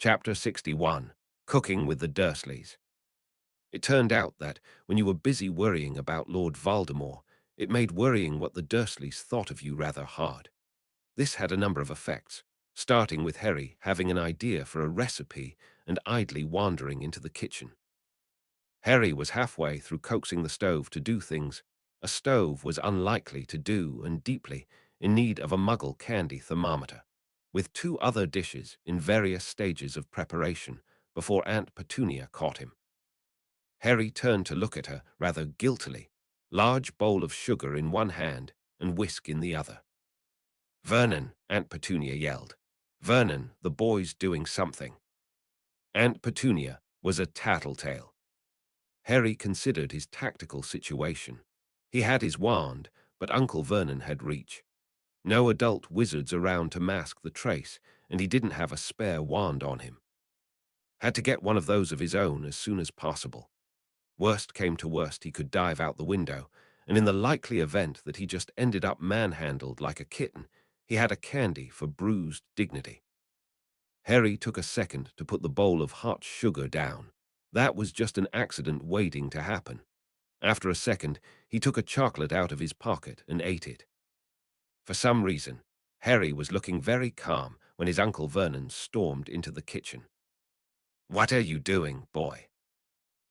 Chapter 61. Cooking with the Dursleys. It turned out that, when you were busy worrying about Lord Voldemort, it made worrying what the Dursleys thought of you rather hard. This had a number of effects, starting with Harry having an idea for a recipe and idly wandering into the kitchen. Harry was halfway through coaxing the stove to do things a stove was unlikely to do and deeply in need of a Muggle candy thermometer, with two other dishes in various stages of preparation before Aunt Petunia caught him. Harry turned to look at her rather guiltily, large bowl of sugar in one hand and whisk in the other. "Vernon," Aunt Petunia yelled. "Vernon, the boy's doing something." Aunt Petunia was a tattletale. Harry considered his tactical situation. He had his wand, but Uncle Vernon had reach. No adult wizards around to mask the trace, and he didn't have a spare wand on him. Had to get one of those of his own as soon as possible. Worst came to worst, he could dive out the window, and in the likely event that he just ended up manhandled like a kitten, he had a candy for bruised dignity. Harry took a second to put the bowl of hot sugar down. That was just an accident waiting to happen. After a second, he took a chocolate out of his pocket and ate it. For some reason, Harry was looking very calm when his Uncle Vernon stormed into the kitchen. "What are you doing, boy?"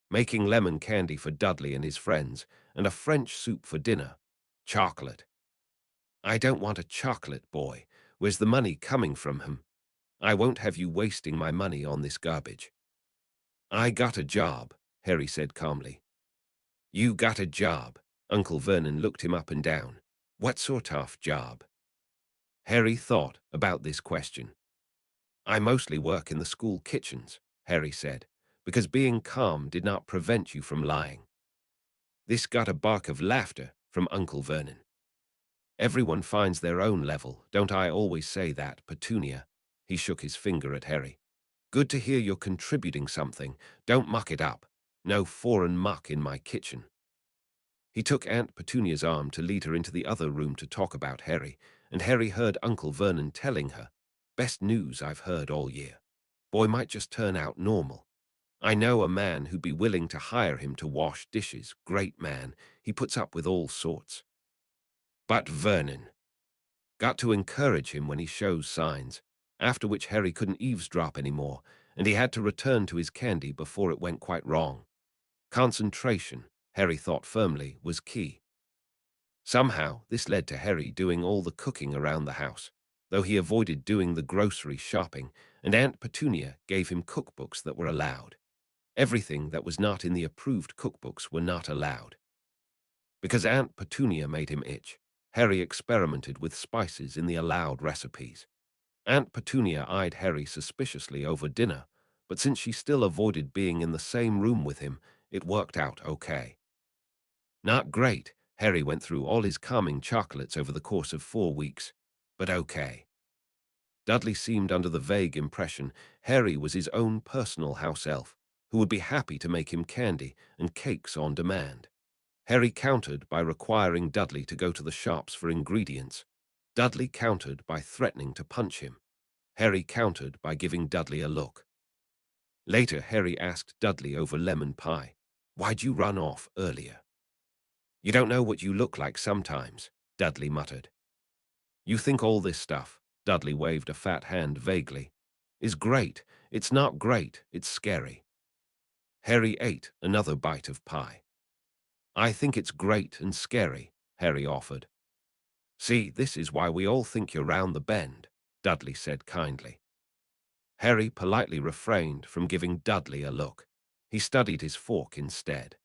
"Making lemon candy for Dudley and his friends, and a French soup for dinner. Chocolate." "I don't want a chocolate, boy. Where's the money coming from him? I won't have you wasting my money on this garbage." "I got a job," Harry said calmly. "You got a job?" Uncle Vernon looked him up and down. "What sort of job?" Harry thought about this question. "I mostly work in the school kitchens," Harry said, because being calm did not prevent you from lying. This got a bark of laughter from Uncle Vernon. "Everyone finds their own level, don't I always say that, Petunia?" He shook his finger at Harry. "Good to hear you're contributing something. Don't muck it up. No foreign muck in my kitchen." He took Aunt Petunia's arm to lead her into the other room to talk about Harry, and Harry heard Uncle Vernon telling her, "Best news I've heard all year. Boy might just turn out normal. I know a man who'd be willing to hire him to wash dishes. Great man. He puts up with all sorts. But Vernon. Got to encourage him when he shows signs," after which Harry couldn't eavesdrop anymore, and he had to return to his candy before it went quite wrong. Concentration, Harry thought firmly, was key. Somehow, this led to Harry doing all the cooking around the house, though he avoided doing the grocery shopping, and Aunt Petunia gave him cookbooks that were allowed. Everything that was not in the approved cookbooks were not allowed. Because Aunt Petunia made him itch, Harry experimented with spices in the allowed recipes. Aunt Petunia eyed Harry suspiciously over dinner, but since she still avoided being in the same room with him, it worked out okay. Not great. Harry went through all his calming chocolates over the course of 4 weeks, but okay. Dudley seemed under the vague impression Harry was his own personal house elf, who would be happy to make him candy and cakes on demand. Harry countered by requiring Dudley to go to the shops for ingredients. Dudley countered by threatening to punch him. Harry countered by giving Dudley a look. Later, Harry asked Dudley over lemon pie, "Why'd you run off earlier?" "You don't know what you look like sometimes," Dudley muttered. "You think all this stuff," Dudley waved a fat hand vaguely, "is great. It's not great, it's scary." Harry ate another bite of pie. "I think it's great and scary," Harry offered. "See, this is why we all think you're round the bend," Dudley said kindly. Harry politely refrained from giving Dudley a look. He studied his fork instead.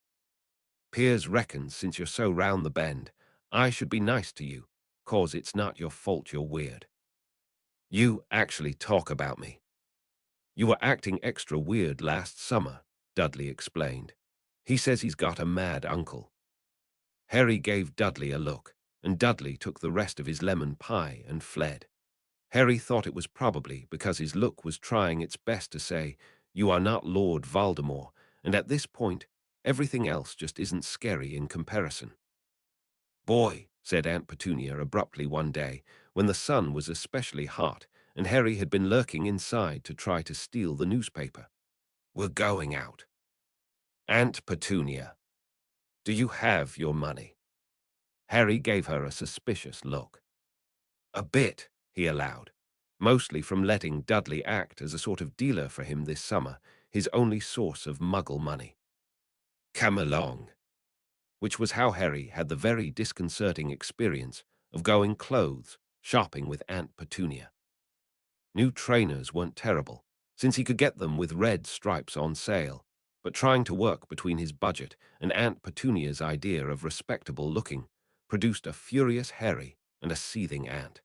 "Piers reckons since you're so round the bend, I should be nice to you, 'cause it's not your fault you're weird." "You actually talk about me." "You were acting extra weird last summer," Dudley explained. "He says he's got a mad uncle." Harry gave Dudley a look, and Dudley took the rest of his lemon pie and fled. Harry thought it was probably because his look was trying its best to say, "You are not Lord Voldemort," and at this point, everything else just isn't scary in comparison. "Boy," said Aunt Petunia abruptly one day, when the sun was especially hot and Harry had been lurking inside to try to steal the newspaper. "We're going out. Aunt Petunia, do you have your money?" Harry gave her a suspicious look. "A bit," he allowed, mostly from letting Dudley act as a sort of dealer for him this summer, his only source of muggle money. "Come along," which was how Harry had the very disconcerting experience of going clothes shopping with Aunt Petunia. New trainers weren't terrible, since he could get them with red stripes on sale, but trying to work between his budget and Aunt Petunia's idea of respectable looking produced a furious Harry and a seething Aunt.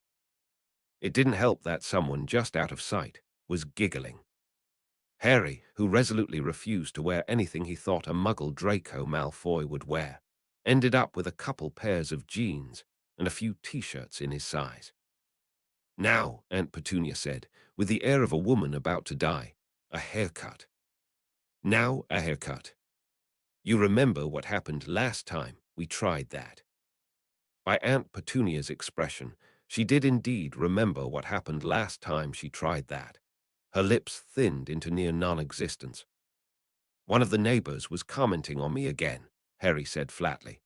It didn't help that someone just out of sight was giggling. Harry, who resolutely refused to wear anything he thought a muggle Draco Malfoy would wear, ended up with a couple pairs of jeans and a few t-shirts in his size. "Now," Aunt Petunia said, with the air of a woman about to die, "a haircut. Now a haircut. You remember what happened last time we tried that." By Aunt Petunia's expression, she did indeed remember what happened last time she tried that. Her lips thinned into near non-existence. "One of the neighbors was commenting on me again," Harry said flatly.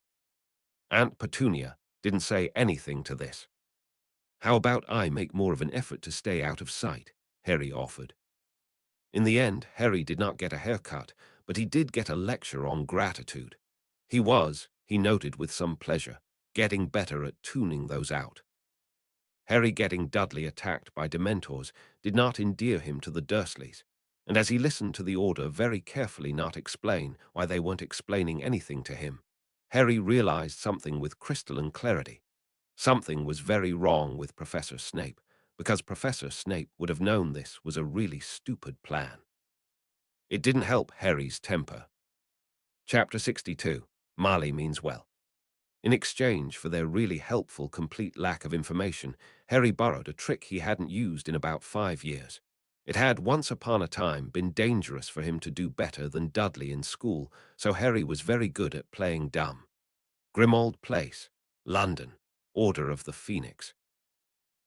Aunt Petunia didn't say anything to this. "How about I make more of an effort to stay out of sight?" Harry offered. In the end, Harry did not get a haircut, but he did get a lecture on gratitude. He was, he noted with some pleasure, getting better at tuning those out. Harry getting Dudley attacked by Dementors did not endear him to the Dursleys, and as he listened to the order very carefully not explain why they weren't explaining anything to him, Harry realized something with crystalline clarity. Something was very wrong with Professor Snape, because Professor Snape would have known this was a really stupid plan. It didn't help Harry's temper. Chapter 62. Marley Means Well. In exchange for their really helpful complete lack of information, Harry borrowed a trick he hadn't used in about 5 years. It had once upon a time been dangerous for him to do better than Dudley in school, so Harry was very good at playing dumb. Grimmauld Place, London, Order of the Phoenix.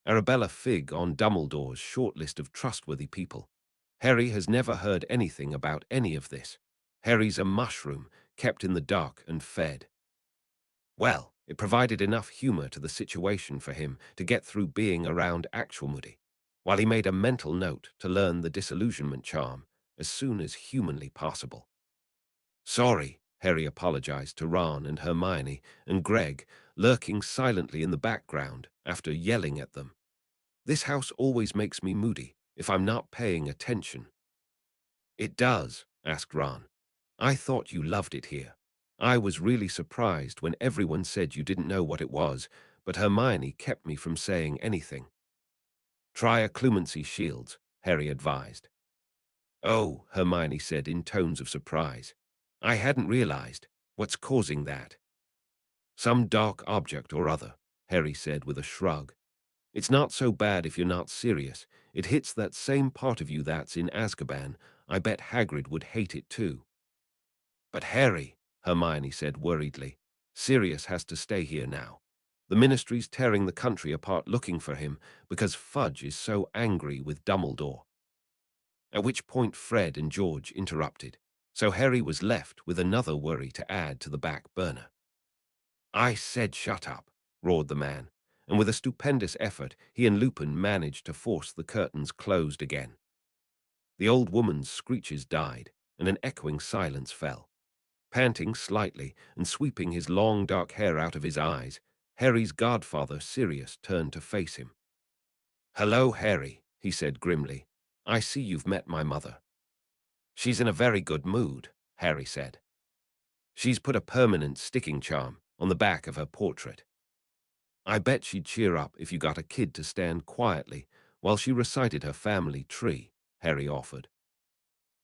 Arabella Figg on Dumbledore's short list of trustworthy people. Harry has never heard anything about any of this. Harry's a mushroom, kept in the dark and fed. Well, it provided enough humor to the situation for him to get through being around actual Moody, while he made a mental note to learn the disillusionment charm as soon as humanly possible. "Sorry," Harry apologized to Ron and Hermione and Greg, lurking silently in the background after yelling at them. "This house always makes me moody if I'm not paying attention." "It does?" asked Ron. "I thought you loved it here. I was really surprised when everyone said you didn't know what it was, but Hermione kept me from saying anything." "Try a Clumency Shields," Harry advised. "Oh," Hermione said in tones of surprise. "I hadn't realized. What's causing that?" "Some dark object or other," Harry said with a shrug. "It's not so bad if you're not serious. It hits that same part of you that's in Azkaban. I bet Hagrid would hate it too." "But Harry," Hermione said worriedly, "Sirius has to stay here now. The Ministry's tearing the country apart looking for him because Fudge is so angry with Dumbledore." At which point Fred and George interrupted, so Harry was left with another worry to add to the back burner. "I said shut up," roared the man, and with a stupendous effort he and Lupin managed to force the curtains closed again. The old woman's screeches died, and an echoing silence fell. Panting slightly and sweeping his long dark hair out of his eyes, Harry's godfather Sirius turned to face him. "Hello, Harry," he said grimly. "I see you've met my mother." "She's in a very good mood," Harry said. "She's put a permanent sticking charm on the back of her portrait. I bet she'd cheer up if you got a kid to stand quietly while she recited her family tree," Harry offered.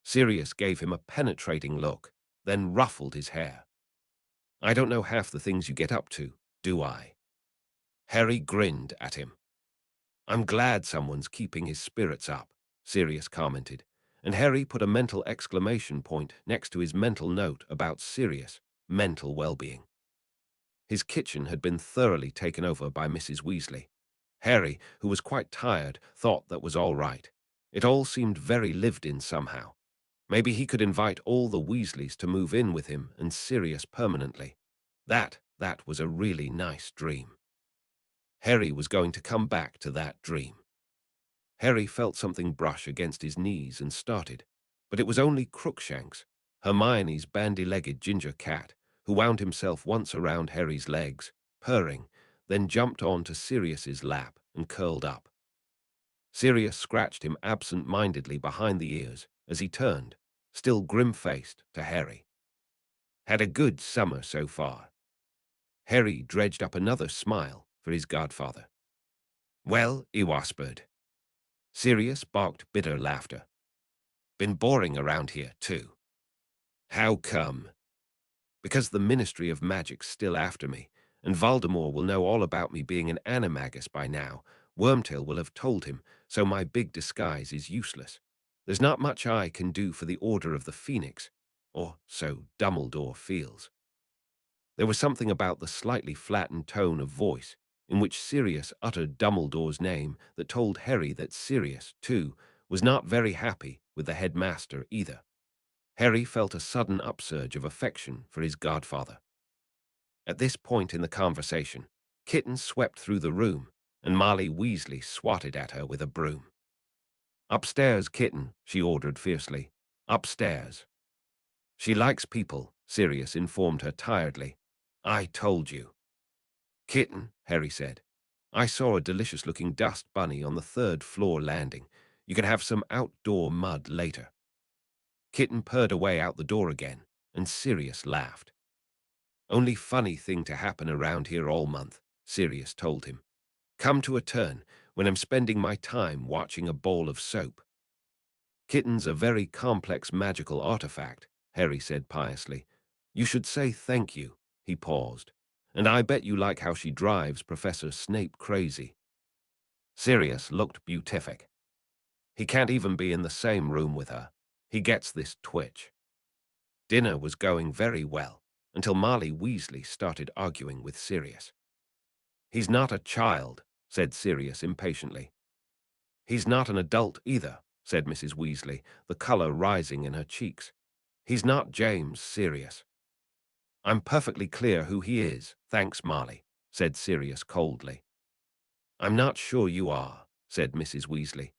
Sirius gave him a penetrating look, then ruffled his hair. "I don't know half the things you get up to, do I?" Harry grinned at him. "I'm glad someone's keeping his spirits up," Sirius commented, and Harry put a mental exclamation point next to his mental note about Sirius' mental well-being. His kitchen had been thoroughly taken over by Mrs. Weasley. Harry, who was quite tired, thought that was all right. It all seemed very lived in somehow. Maybe he could invite all the Weasleys to move in with him and Sirius permanently. That was a really nice dream. Harry was going to come back to that dream. Harry felt something brush against his knees and started, but it was only Crookshanks, Hermione's bandy-legged ginger cat, who wound himself once around Harry's legs, purring, then jumped onto Sirius's lap and curled up. Sirius scratched him absent-mindedly behind the ears as he turned, still grim-faced, to Harry. Had a good summer so far. Harry dredged up another smile for his godfather. Well, he whispered. Sirius barked bitter laughter. Been boring around here, too. How come? Because the Ministry of Magic's still after me, and Voldemort will know all about me being an animagus by now. Wormtail will have told him, so my big disguise is useless. There's not much I can do for the Order of the Phoenix, or so Dumbledore feels. There was something about the slightly flattened tone of voice in which Sirius uttered Dumbledore's name that told Harry that Sirius, too, was not very happy with the headmaster either. Harry felt a sudden upsurge of affection for his godfather. At this point in the conversation, Kitten swept through the room, and Molly Weasley swatted at her with a broom. Upstairs, Kitten, she ordered fiercely. Upstairs. She likes people, Sirius informed her tiredly. I told you. Kitten, Harry said. I saw a delicious-looking dust bunny on the third-floor landing. You can have some outdoor mud later. Kitten purred away out the door again, and Sirius laughed. Only funny thing to happen around here all month, Sirius told him. Come to a turn when I'm spending my time watching a bowl of soap. Kitten's a very complex magical artifact, Harry said piously. You should say thank you, he paused. And I bet you like how she drives Professor Snape crazy. Sirius looked beatific. He can't even be in the same room with her. He gets this twitch. Dinner was going very well, until Molly Weasley started arguing with Sirius. He's not a child, said Sirius impatiently. He's not an adult either, said Mrs. Weasley, the color rising in her cheeks. He's not James Sirius. I'm perfectly clear who he is, thanks, Molly, said Sirius coldly. I'm not sure you are, said Mrs. Weasley.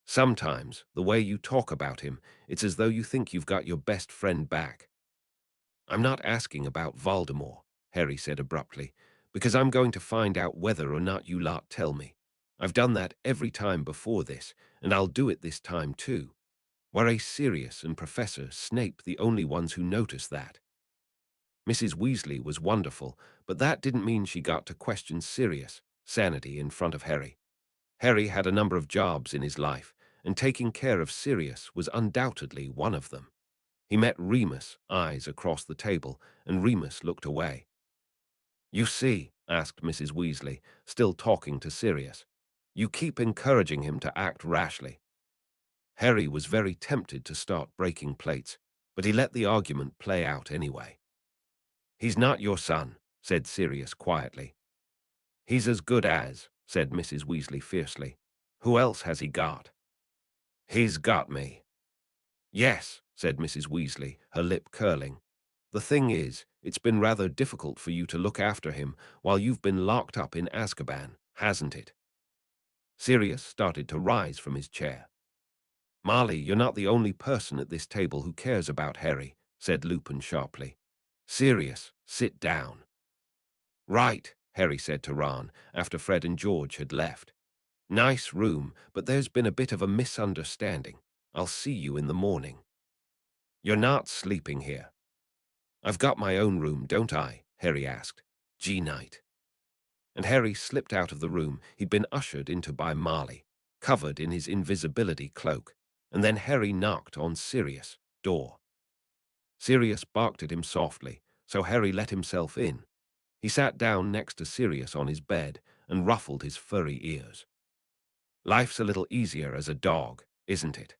Sometimes, the way you talk about him, it's as though you think you've got your best friend back. I'm not asking about Voldemort, Harry said abruptly, because I'm going to find out whether or not you lot tell me. I've done that every time before this, and I'll do it this time too. Were Sirius and Professor Snape the only ones who noticed that? Mrs. Weasley was wonderful, but that didn't mean she got to question Sirius' sanity in front of Harry. Harry had a number of jobs in his life, and taking care of Sirius was undoubtedly one of them. He met Remus' eyes across the table, and Remus looked away. You see, asked Mrs. Weasley, still talking to Sirius, you keep encouraging him to act rashly. Harry was very tempted to start breaking plates, but he let the argument play out anyway. He's not your son, said Sirius quietly. He's as good as, said Mrs. Weasley fiercely. Who else has he got? He's got me. Yes, said Mrs. Weasley, her lip curling. The thing is, it's been rather difficult for you to look after him while you've been locked up in Azkaban, hasn't it? Sirius started to rise from his chair. Molly, you're not the only person at this table who cares about Harry, said Lupin sharply. Sirius, sit down. Right, Harry said to Ron after Fred and George had left. Nice room, but there's been a bit of a misunderstanding. I'll see you in the morning. You're not sleeping here. I've got my own room, don't I? Harry asked. G-night. And Harry slipped out of the room he'd been ushered into by Molly, covered in his invisibility cloak, and then Harry knocked on Sirius' door. Sirius barked at him softly, so Harry let himself in. He sat down next to Sirius on his bed and ruffled his furry ears. Life's a little easier as a dog, isn't it?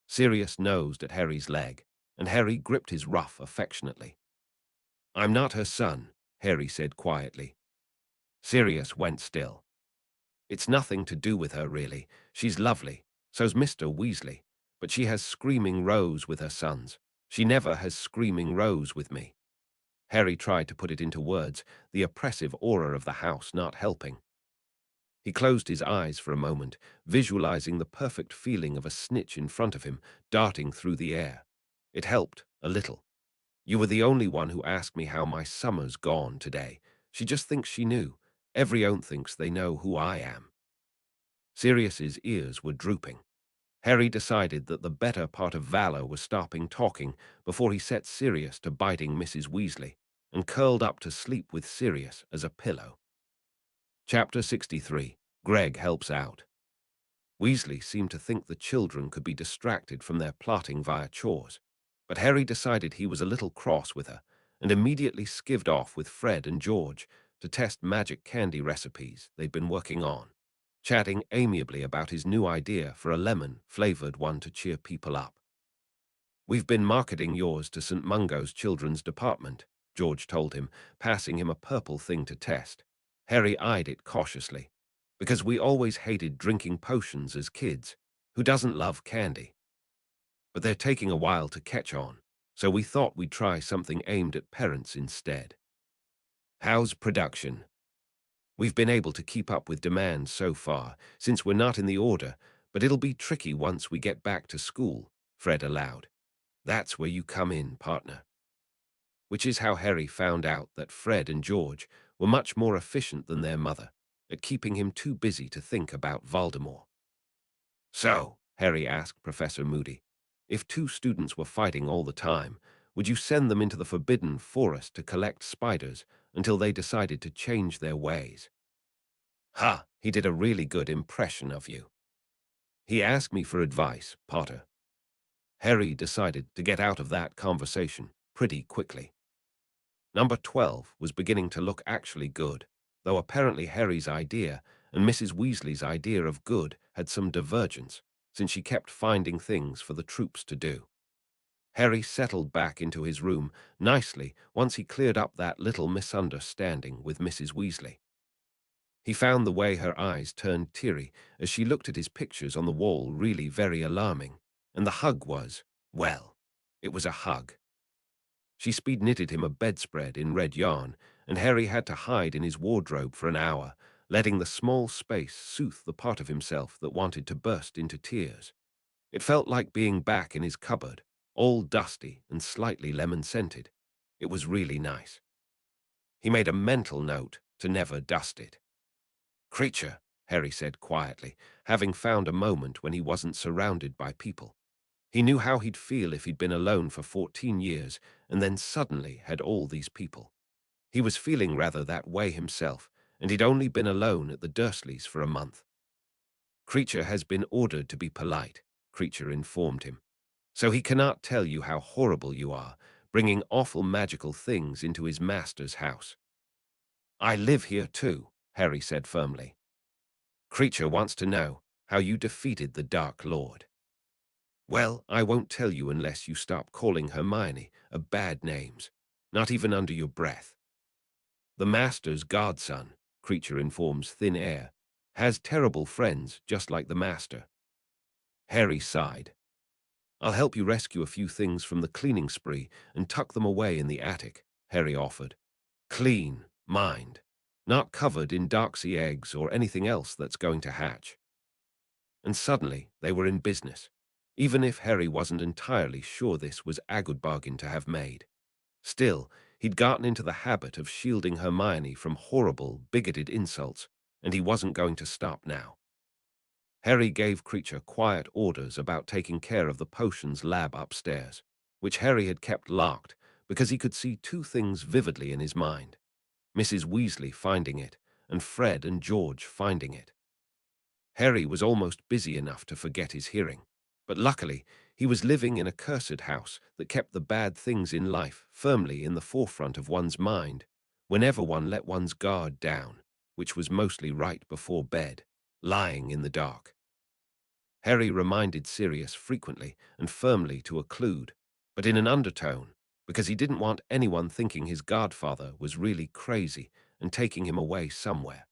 Sirius nosed at Harry's leg, and Harry gripped his ruff affectionately. I'm not her son, Harry said quietly. Sirius went still. It's nothing to do with her, really. She's lovely. So's Mr. Weasley. But she has Screaming Rose with her sons. She never has Screaming Rose with me. Harry tried to put it into words, the oppressive aura of the house not helping. He closed his eyes for a moment, visualizing the perfect feeling of a snitch in front of him, darting through the air. It helped, a little. You were the only one who asked me how my summer's gone today. She just thinks she knew. Everyone thinks they know who I am. Sirius's ears were drooping. Harry decided that the better part of valor was stopping talking before he set Sirius to biting Mrs. Weasley, and curled up to sleep with Sirius as a pillow. Chapter 63. Greg Helps Out. Weasley seemed to think the children could be distracted from their plotting via chores, but Harry decided he was a little cross with her and immediately skivved off with Fred and George to test magic candy recipes they'd been working on, chatting amiably about his new idea for a lemon-flavored one to cheer people up. "We've been marketing yours to St. Mungo's children's department," George told him, passing him a purple thing to test. Harry eyed it cautiously. "Because we always hated drinking potions as kids. Who doesn't love candy? But they're taking a while to catch on, so we thought we'd try something aimed at parents instead." "How's production?" "We've been able to keep up with demand so far, since we're not in the order, but it'll be tricky once we get back to school," Fred allowed. "That's where you come in, partner." Which is how Harry found out that Fred and George were much more efficient than their mother at keeping him too busy to think about Voldemort. "So," Harry asked Professor Moody, "if two students were fighting all the time, would you send them into the Forbidden Forest to collect spiders until they decided to change their ways?" "Ha, he did a really good impression of you." "He asked me for advice, Potter." Harry decided to get out of that conversation pretty quickly. Number 12 was beginning to look actually good, though apparently Harry's idea and Mrs. Weasley's idea of good had some divergence, since she kept finding things for the troops to do. Harry settled back into his room nicely once he cleared up that little misunderstanding with Mrs. Weasley. He found the way her eyes turned teary as she looked at his pictures on the wall really very alarming, and the hug was, well, it was a hug. She speed-knitted him a bedspread in red yarn, and Harry had to hide in his wardrobe for an hour, letting the small space soothe the part of himself that wanted to burst into tears. It felt like being back in his cupboard, all dusty and slightly lemon-scented. It was really nice. He made a mental note to never dust it. "Creature," Harry said quietly, having found a moment when he wasn't surrounded by people. He knew how he'd feel if he'd been alone for 14 years and then suddenly had all these people. He was feeling rather that way himself, and he'd only been alone at the Dursleys for a month. "Creature has been ordered to be polite," Creature informed him. "So he cannot tell you how horrible you are, bringing awful magical things into his master's house." "I live here too," Harry said firmly. "Creature wants to know how you defeated the Dark Lord." "Well, I won't tell you unless you stop calling Hermione bad names, not even under your breath. The Master's godson," Creature informs Thin Air, "has terrible friends just like the Master." Harry sighed. "I'll help you rescue a few things from the cleaning spree and tuck them away in the attic," Harry offered. "Clean, mind. Not covered in Darksea eggs or anything else that's going to hatch." And suddenly they were in business, even if Harry wasn't entirely sure this was a good bargain to have made. Still, he'd gotten into the habit of shielding Hermione from horrible, bigoted insults, and he wasn't going to stop now. Harry gave Creature quiet orders about taking care of the potions lab upstairs, which Harry had kept locked because he could see two things vividly in his mind: Mrs. Weasley finding it, and Fred and George finding it. Harry was almost busy enough to forget his hearing, but luckily he was living in a cursed house that kept the bad things in life firmly in the forefront of one's mind whenever one let one's guard down, which was mostly right before bed, lying in the dark. Harry reminded Sirius frequently and firmly to occlude, but in an undertone, because he didn't want anyone thinking his godfather was really crazy and taking him away somewhere.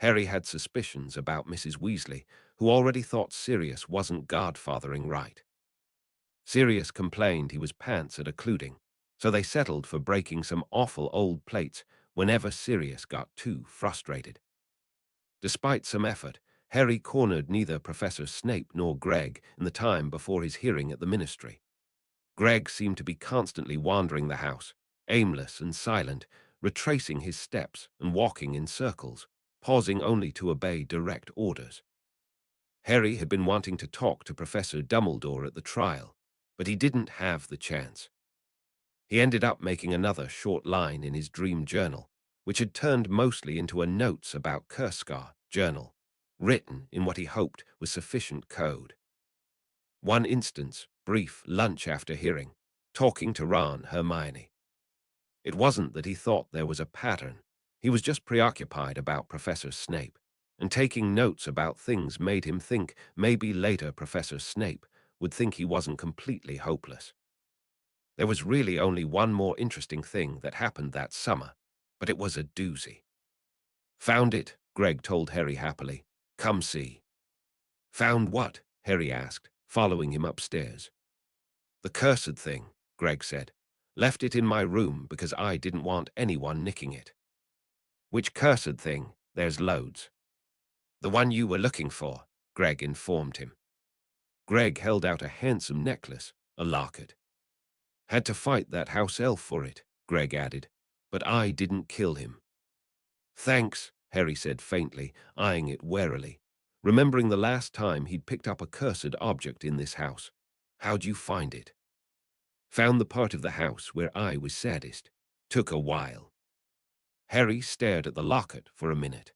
Harry had suspicions about Mrs. Weasley, who already thought Sirius wasn't godfathering right. Sirius complained he was pants at occluding, so they settled for breaking some awful old plates whenever Sirius got too frustrated. Despite some effort, Harry cornered neither Professor Snape nor Greg in the time before his hearing at the Ministry. Greg seemed to be constantly wandering the house, aimless and silent, retracing his steps and walking in circles, pausing only to obey direct orders. Harry had been wanting to talk to Professor Dumbledore at the trial, but he didn't have the chance. He ended up making another short line in his dream journal, which had turned mostly into a notes about Kerskar journal, written in what he hoped was sufficient code. One instance, brief lunch after hearing, talking to Ron, Hermione. It wasn't that he thought there was a pattern. He was just preoccupied about Professor Snape, and taking notes about things made him think maybe later Professor Snape would think he wasn't completely hopeless. There was really only one more interesting thing that happened that summer, but it was a doozy. Found it, Greg told Harry happily. Come see. Found what? Harry asked, following him upstairs. The cursed thing, Greg said. Left it in my room because I didn't want anyone nicking it. Which cursed thing? There's loads. The one you were looking for, Greg informed him. Greg held out a handsome necklace, a locket. Had to fight that house elf for it, Greg added, but I didn't kill him. Thanks, Harry said faintly, eyeing it warily, remembering the last time he'd picked up a cursed object in this house. How'd you find it? Found the part of the house where I was saddest. Took a while. Harry stared at the locket for a minute.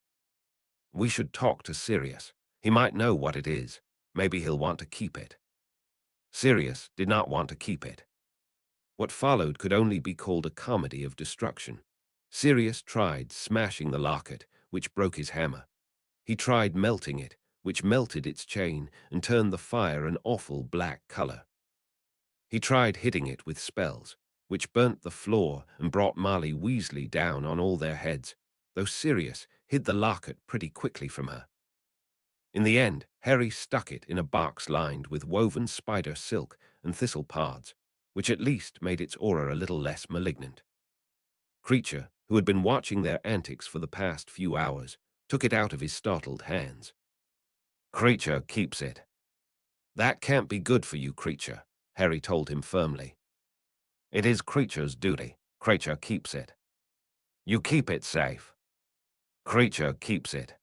We should talk to Sirius. He might know what it is. Maybe he'll want to keep it. Sirius did not want to keep it. What followed could only be called a comedy of destruction. Sirius tried smashing the locket, which broke his hammer. He tried melting it, which melted its chain and turned the fire an awful black color. He tried hitting it with spells, which burnt the floor and brought Molly Weasley down on all their heads, though Sirius hid the locket pretty quickly from her. In the end, Harry stuck it in a box lined with woven spider silk and thistle pods, which at least made its aura a little less malignant. Creature, who had been watching their antics for the past few hours, took it out of his startled hands. Creature keeps it. That can't be good for you, Creature, Harry told him firmly. It is Creature's duty. Creature keeps it. You keep it safe. Creature keeps it.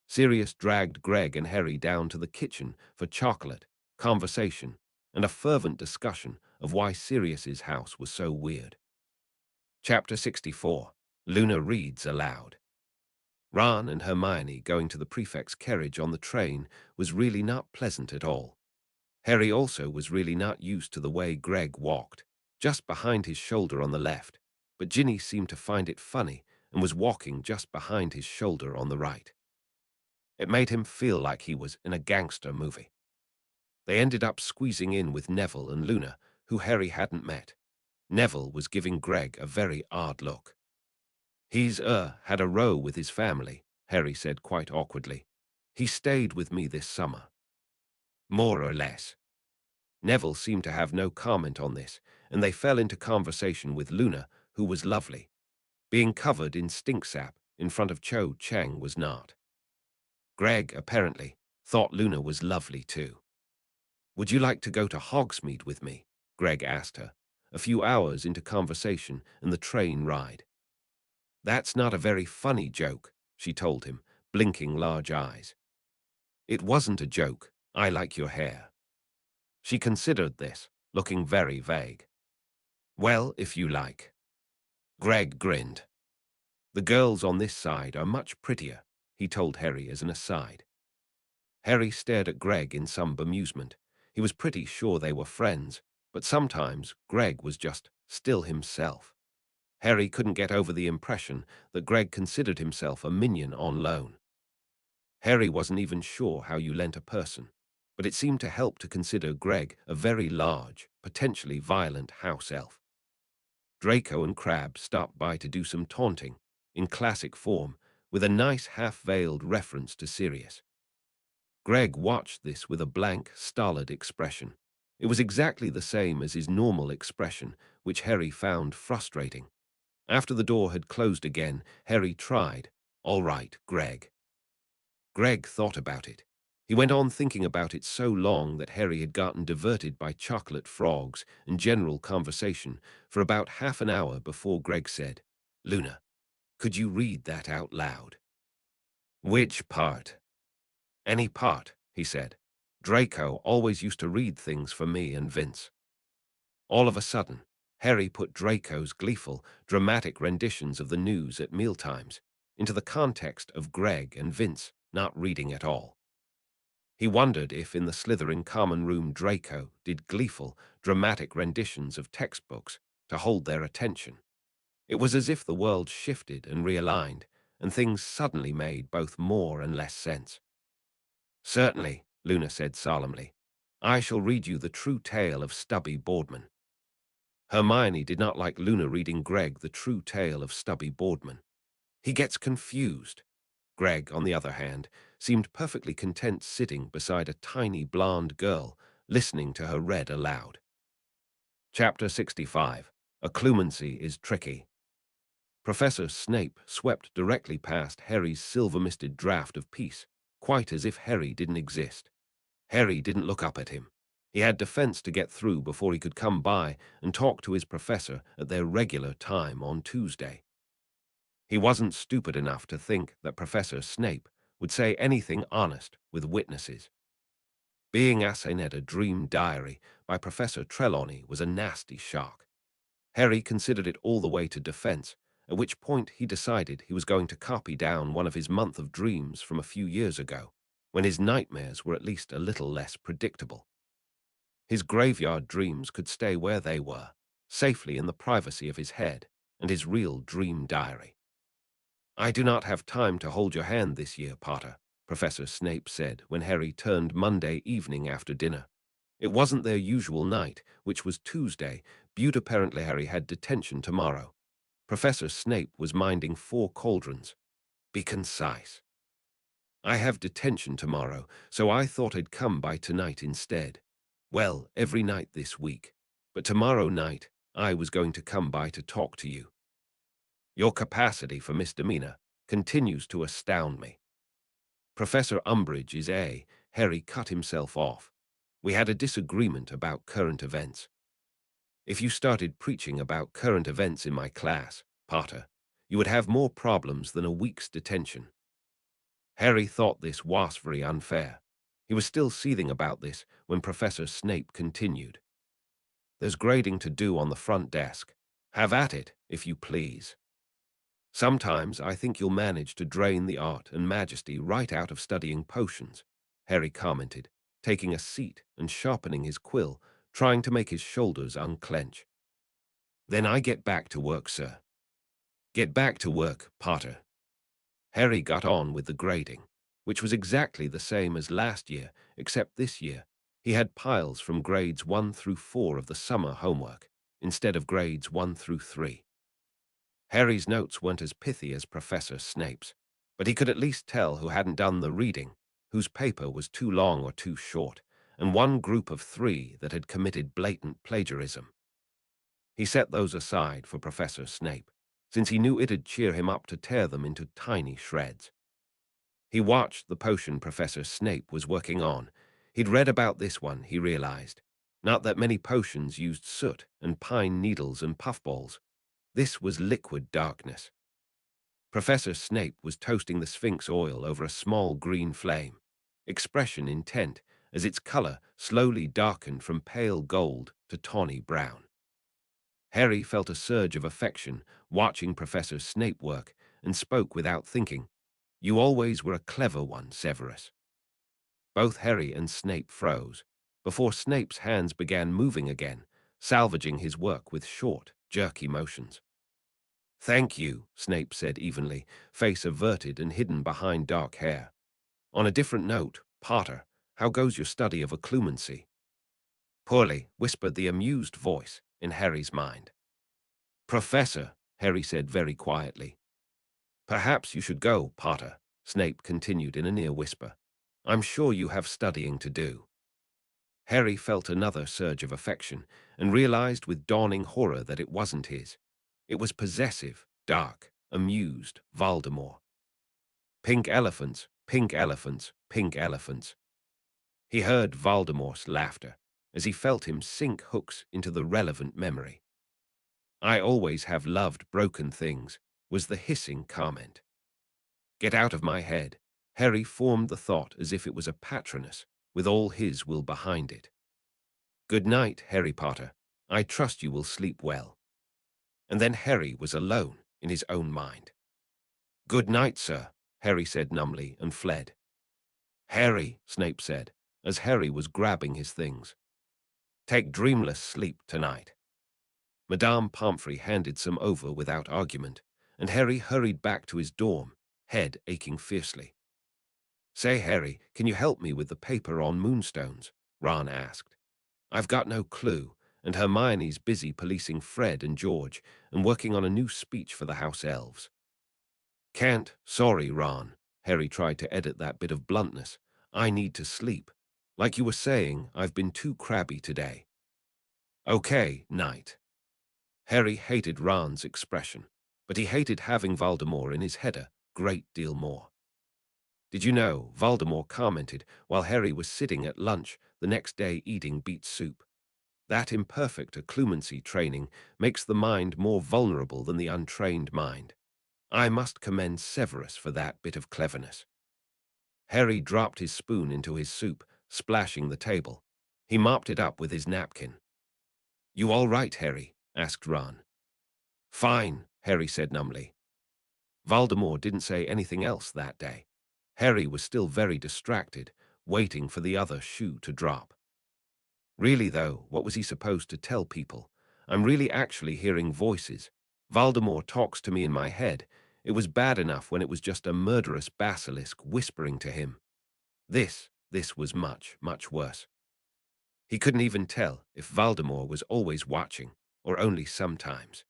Sirius dragged Greg and Harry down to the kitchen for chocolate, conversation, and a fervent discussion of why Sirius's house was so weird. Chapter 64. Luna reads aloud. Ron and Hermione going to the prefect's carriage on the train was really not pleasant at all. Harry also was really not used to the way Greg walked, just behind his shoulder on the left, but Ginny seemed to find it funny and was walking just behind his shoulder on the right. It made him feel like he was in a gangster movie. They ended up squeezing in with Neville and Luna, who Harry hadn't met. Neville was giving Greg a very odd look. He's had a row with his family, Harry said quite awkwardly. He stayed with me this summer. More or less. Neville seemed to have no comment on this, and they fell into conversation with Luna, who was lovely. Being covered in stink sap in front of Cho Chang was not. Greg, apparently, thought Luna was lovely too. Would you like to go to Hogsmeade with me? Greg asked her, a few hours into conversation and the train ride. That's not a very funny joke, she told him, blinking large eyes. It wasn't a joke. I like your hair. She considered this, looking very vague. Well, if you like. Greg grinned. The girls on this side are much prettier, he told Harry as an aside. Harry stared at Greg in some bemusement. He was pretty sure they were friends, but sometimes Greg was just still himself. Harry couldn't get over the impression that Greg considered himself a minion on loan. Harry wasn't even sure how you lent a person, but it seemed to help to consider Greg a very large, potentially violent house elf. Draco and Crabbe stopped by to do some taunting, in classic form, with a nice half-veiled reference to Sirius. Greg watched this with a blank, stolid expression. It was exactly the same as his normal expression, which Harry found frustrating. After the door had closed again, Harry tried, "All right, Greg." Greg thought about it. He went on thinking about it so long that Harry had gotten diverted by chocolate frogs and general conversation for about half an hour before Greg said, "Luna, could you read that out loud?" "Which part?" "Any part," he said. "Draco always used to read things for me and Vince." All of a sudden, Harry put Draco's gleeful, dramatic renditions of the news at mealtimes into the context of Greg and Vince not reading at all. He wondered if in the Slytherin common room Draco did gleeful, dramatic renditions of textbooks to hold their attention. It was as if the world shifted and realigned, and things suddenly made both more and less sense. "Certainly," Luna said solemnly. "I shall read you the true tale of Stubby Boardman." Hermione did not like Luna reading Greg the true tale of Stubby Boardman. He gets confused. Greg, on the other hand, seemed perfectly content sitting beside a tiny blonde girl, listening to her read aloud. Chapter 65. Occlumency is Tricky. Professor Snape swept directly past Harry's silver-misted draft of peace, quite as if Harry didn't exist. Harry didn't look up at him. He had defense to get through before he could come by and talk to his professor at their regular time on Tuesday. He wasn't stupid enough to think that Professor Snape would say anything honest with witnesses. Being assigned a dream diary by Professor Trelawney was a nasty shock. Harry considered it all the way to defense, at which point he decided he was going to copy down one of his month of dreams from a few years ago, when his nightmares were at least a little less predictable. His graveyard dreams could stay where they were, safely in the privacy of his head and his real dream diary. "I do not have time to hold your hand this year, Potter," Professor Snape said when Harry turned Monday evening after dinner. It wasn't their usual night, which was Tuesday, but apparently Harry had detention tomorrow. Professor Snape was minding 4 cauldrons. "Be concise." "I have detention tomorrow, so I thought I'd come by tonight instead. Well, every night this week. But tomorrow night, I was going to come by to talk to you. Your capacity for misdemeanor continues to astound me." "Professor Umbridge is A." Harry cut himself off. "We had a disagreement about current events. If you started preaching about current events in my class, Potter, you would have more problems than a week's detention." Harry thought this was very unfair. He was still seething about this when Professor Snape continued. "There's grading to do on the front desk. Have at it, if you please. Sometimes I think you'll manage to drain the art and majesty right out of studying potions," Harry commented, taking a seat and sharpening his quill, trying to make his shoulders unclench. "Then I get back to work, sir." "Get back to work, Potter." Harry got on with the grading, which was exactly the same as last year, except this year he had piles from grades 1 through 4 of the summer homework, instead of grades 1 through 3. Harry's notes weren't as pithy as Professor Snape's, but he could at least tell who hadn't done the reading, whose paper was too long or too short, and one group of 3 that had committed blatant plagiarism. He set those aside for Professor Snape, since he knew it'd cheer him up to tear them into tiny shreds. He watched the potion Professor Snape was working on. He'd read about this one, he realized. Not that many potions used soot and pine needles and puffballs. This was liquid darkness. Professor Snape was toasting the Sphinx oil over a small green flame, expression intent as its color slowly darkened from pale gold to tawny brown. Harry felt a surge of affection watching Professor Snape work and spoke without thinking. "You always were a clever one, Severus." Both Harry and Snape froze, before Snape's hands began moving again, salvaging his work with short, jerky motions. "Thank you," Snape said evenly, face averted and hidden behind dark hair. "On a different note, Potter, how goes your study of occlumency?" "Poorly," whispered the amused voice in Harry's mind. "Professor," Harry said very quietly. Perhaps you should go, Potter, Snape continued in a near whisper. I'm sure you have studying to do. Harry felt another surge of affection and realized with dawning horror that it wasn't his. It was possessive, dark, amused Voldemort. Pink elephants, pink elephants, pink elephants. He heard Voldemort's laughter as he felt him sink hooks into the relevant memory. I always have loved broken things, was the hissing comment. Get out of my head. Harry formed the thought as if it was a Patronus, with all his will behind it. Good night, Harry Potter. I trust you will sleep well. And then Harry was alone in his own mind. Good night, sir, Harry said numbly and fled. Harry, Snape said, as Harry was grabbing his things. Take dreamless sleep tonight. Madame Pomfrey handed some over without argument, and Harry hurried back to his dorm, head aching fiercely. Say, Harry, can you help me with the paper on moonstones? Ron asked. I've got no clue, and Hermione's busy policing Fred and George and working on a new speech for the house elves. Can't, sorry, Ron. Harry tried to edit that bit of bluntness. I need to sleep. Like you were saying, I've been too crabby today. Okay, night. Harry hated Ron's expression, but he hated having Voldemort in his head a great deal more. Did you know, Voldemort commented while Harry was sitting at lunch the next day eating beet soup. That imperfect occlumency training makes the mind more vulnerable than the untrained mind. I must commend Severus for that bit of cleverness. Harry dropped his spoon into his soup, splashing the table. He mopped it up with his napkin. You all right, Harry? Asked Ron. Fine, Harry said numbly. Voldemort didn't say anything else that day. Harry was still very distracted, waiting for the other shoe to drop. Really, though, what was he supposed to tell people? I'm really actually hearing voices. Voldemort talks to me in my head. It was bad enough when it was just a murderous basilisk whispering to him. This was much, much worse. He couldn't even tell if Voldemort was always watching, or only sometimes.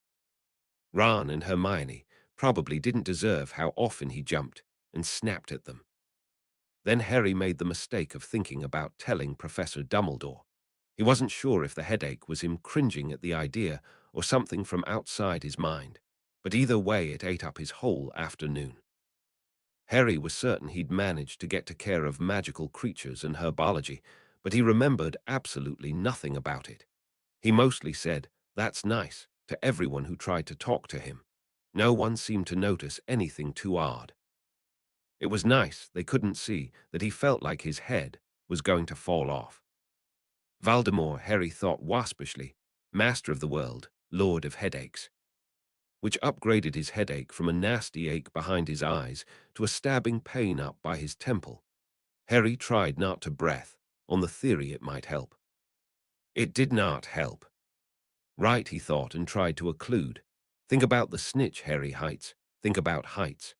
Ron and Hermione probably didn't deserve how often he jumped and snapped at them. Then Harry made the mistake of thinking about telling Professor Dumbledore. He wasn't sure if the headache was him cringing at the idea or something from outside his mind, but either way it ate up his whole afternoon. Harry was certain he'd managed to get to care of magical creatures and herbology, but he remembered absolutely nothing about it. He mostly said, "That's nice," to everyone who tried to talk to him. No one seemed to notice anything too odd. It was nice they couldn't see that he felt like his head was going to fall off. Voldemort, Harry thought waspishly, master of the world, lord of headaches, which upgraded his headache from a nasty ache behind his eyes to a stabbing pain up by his temple. Harry tried not to breath, on the theory it might help. It did not help. Right, he thought, and tried to occlude. Think about the snitch, Harry Heights. Think about heights.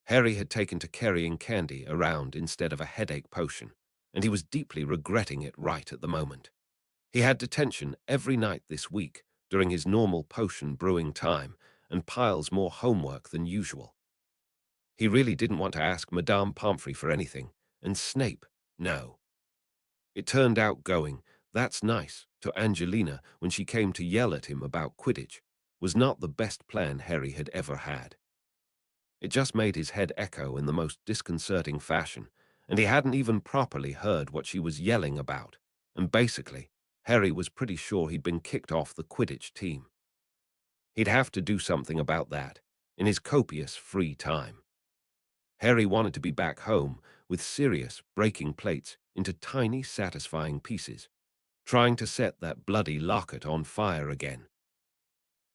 Harry had taken to carrying candy around instead of a headache potion, and he was deeply regretting it right at the moment. He had detention every night this week during his normal potion brewing time and piles more homework than usual. He really didn't want to ask Madame Pomfrey for anything, and Snape, no. It turned out going, "That's nice," to Angelina when she came to yell at him about Quidditch was not the best plan Harry had ever had. It just made his head echo in the most disconcerting fashion, and he hadn't even properly heard what she was yelling about, and basically, Harry was pretty sure he'd been kicked off the Quidditch team. He'd have to do something about that, in his copious free time. Harry wanted to be back home with Sirius breaking plates into tiny, satisfying pieces, trying to set that bloody locket on fire again.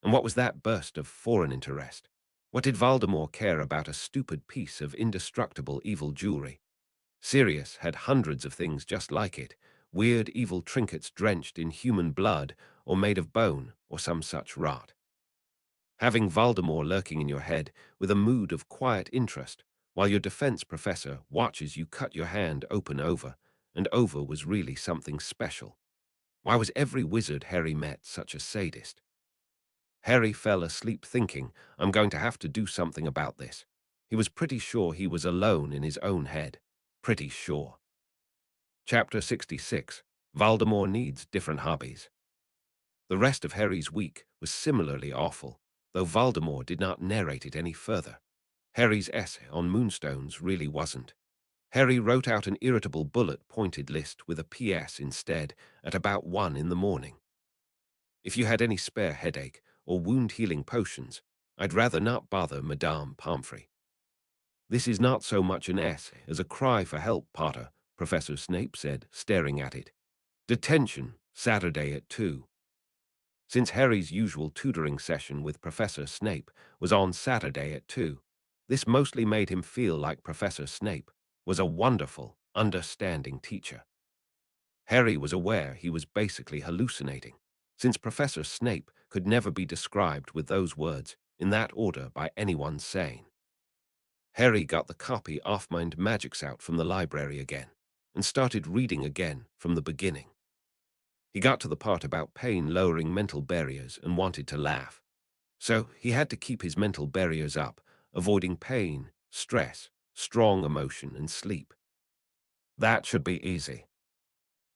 And what was that burst of foreign interest? What did Voldemort care about a stupid piece of indestructible evil jewelry? Sirius had hundreds of things just like it, weird evil trinkets drenched in human blood or made of bone or some such rot. Having Voldemort lurking in your head with a mood of quiet interest while your defense professor watches you cut your hand open over, and over was really something special. Why was every wizard Harry met such a sadist? Harry fell asleep thinking, I'm going to have to do something about this. He was pretty sure he was alone in his own head. Pretty sure. Chapter 66. Voldemort Needs Different Hobbies. The rest of Harry's week was similarly awful, though Voldemort did not narrate it any further. Harry's essay on moonstones really wasn't. Harry wrote out an irritable bullet-pointed list with a PS instead at about 1 in the morning. If you had any spare headache or wound-healing potions, I'd rather not bother Madame Pomfrey. This is not so much an essay as a cry for help, Potter, Professor Snape said, staring at it. Detention, Saturday at 2. Since Harry's usual tutoring session with Professor Snape was on Saturday at 2, this mostly made him feel like Professor Snape was a wonderful, understanding teacher. Harry was aware he was basically hallucinating, since Professor Snape could never be described with those words in that order by anyone sane. Harry got the copy of Mind Magics out from the library again and started reading again from the beginning. He got to the part about pain lowering mental barriers and wanted to laugh. So he had to keep his mental barriers up, avoiding pain, stress, strong emotion, and sleep. That should be easy.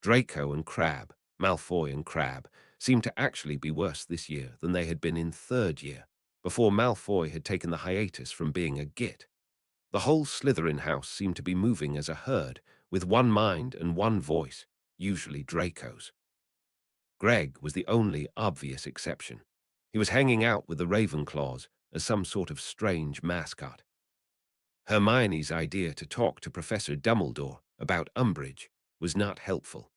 Draco and Crabbe, Malfoy and Crabbe, seemed to actually be worse this year than they had been in third year, before Malfoy had taken the hiatus from being a git. The whole Slytherin house seemed to be moving as a herd, with one mind and one voice, usually Draco's. Greg was the only obvious exception. He was hanging out with the Ravenclaws as some sort of strange mascot. Hermione's idea to talk to Professor Dumbledore about Umbridge was not helpful.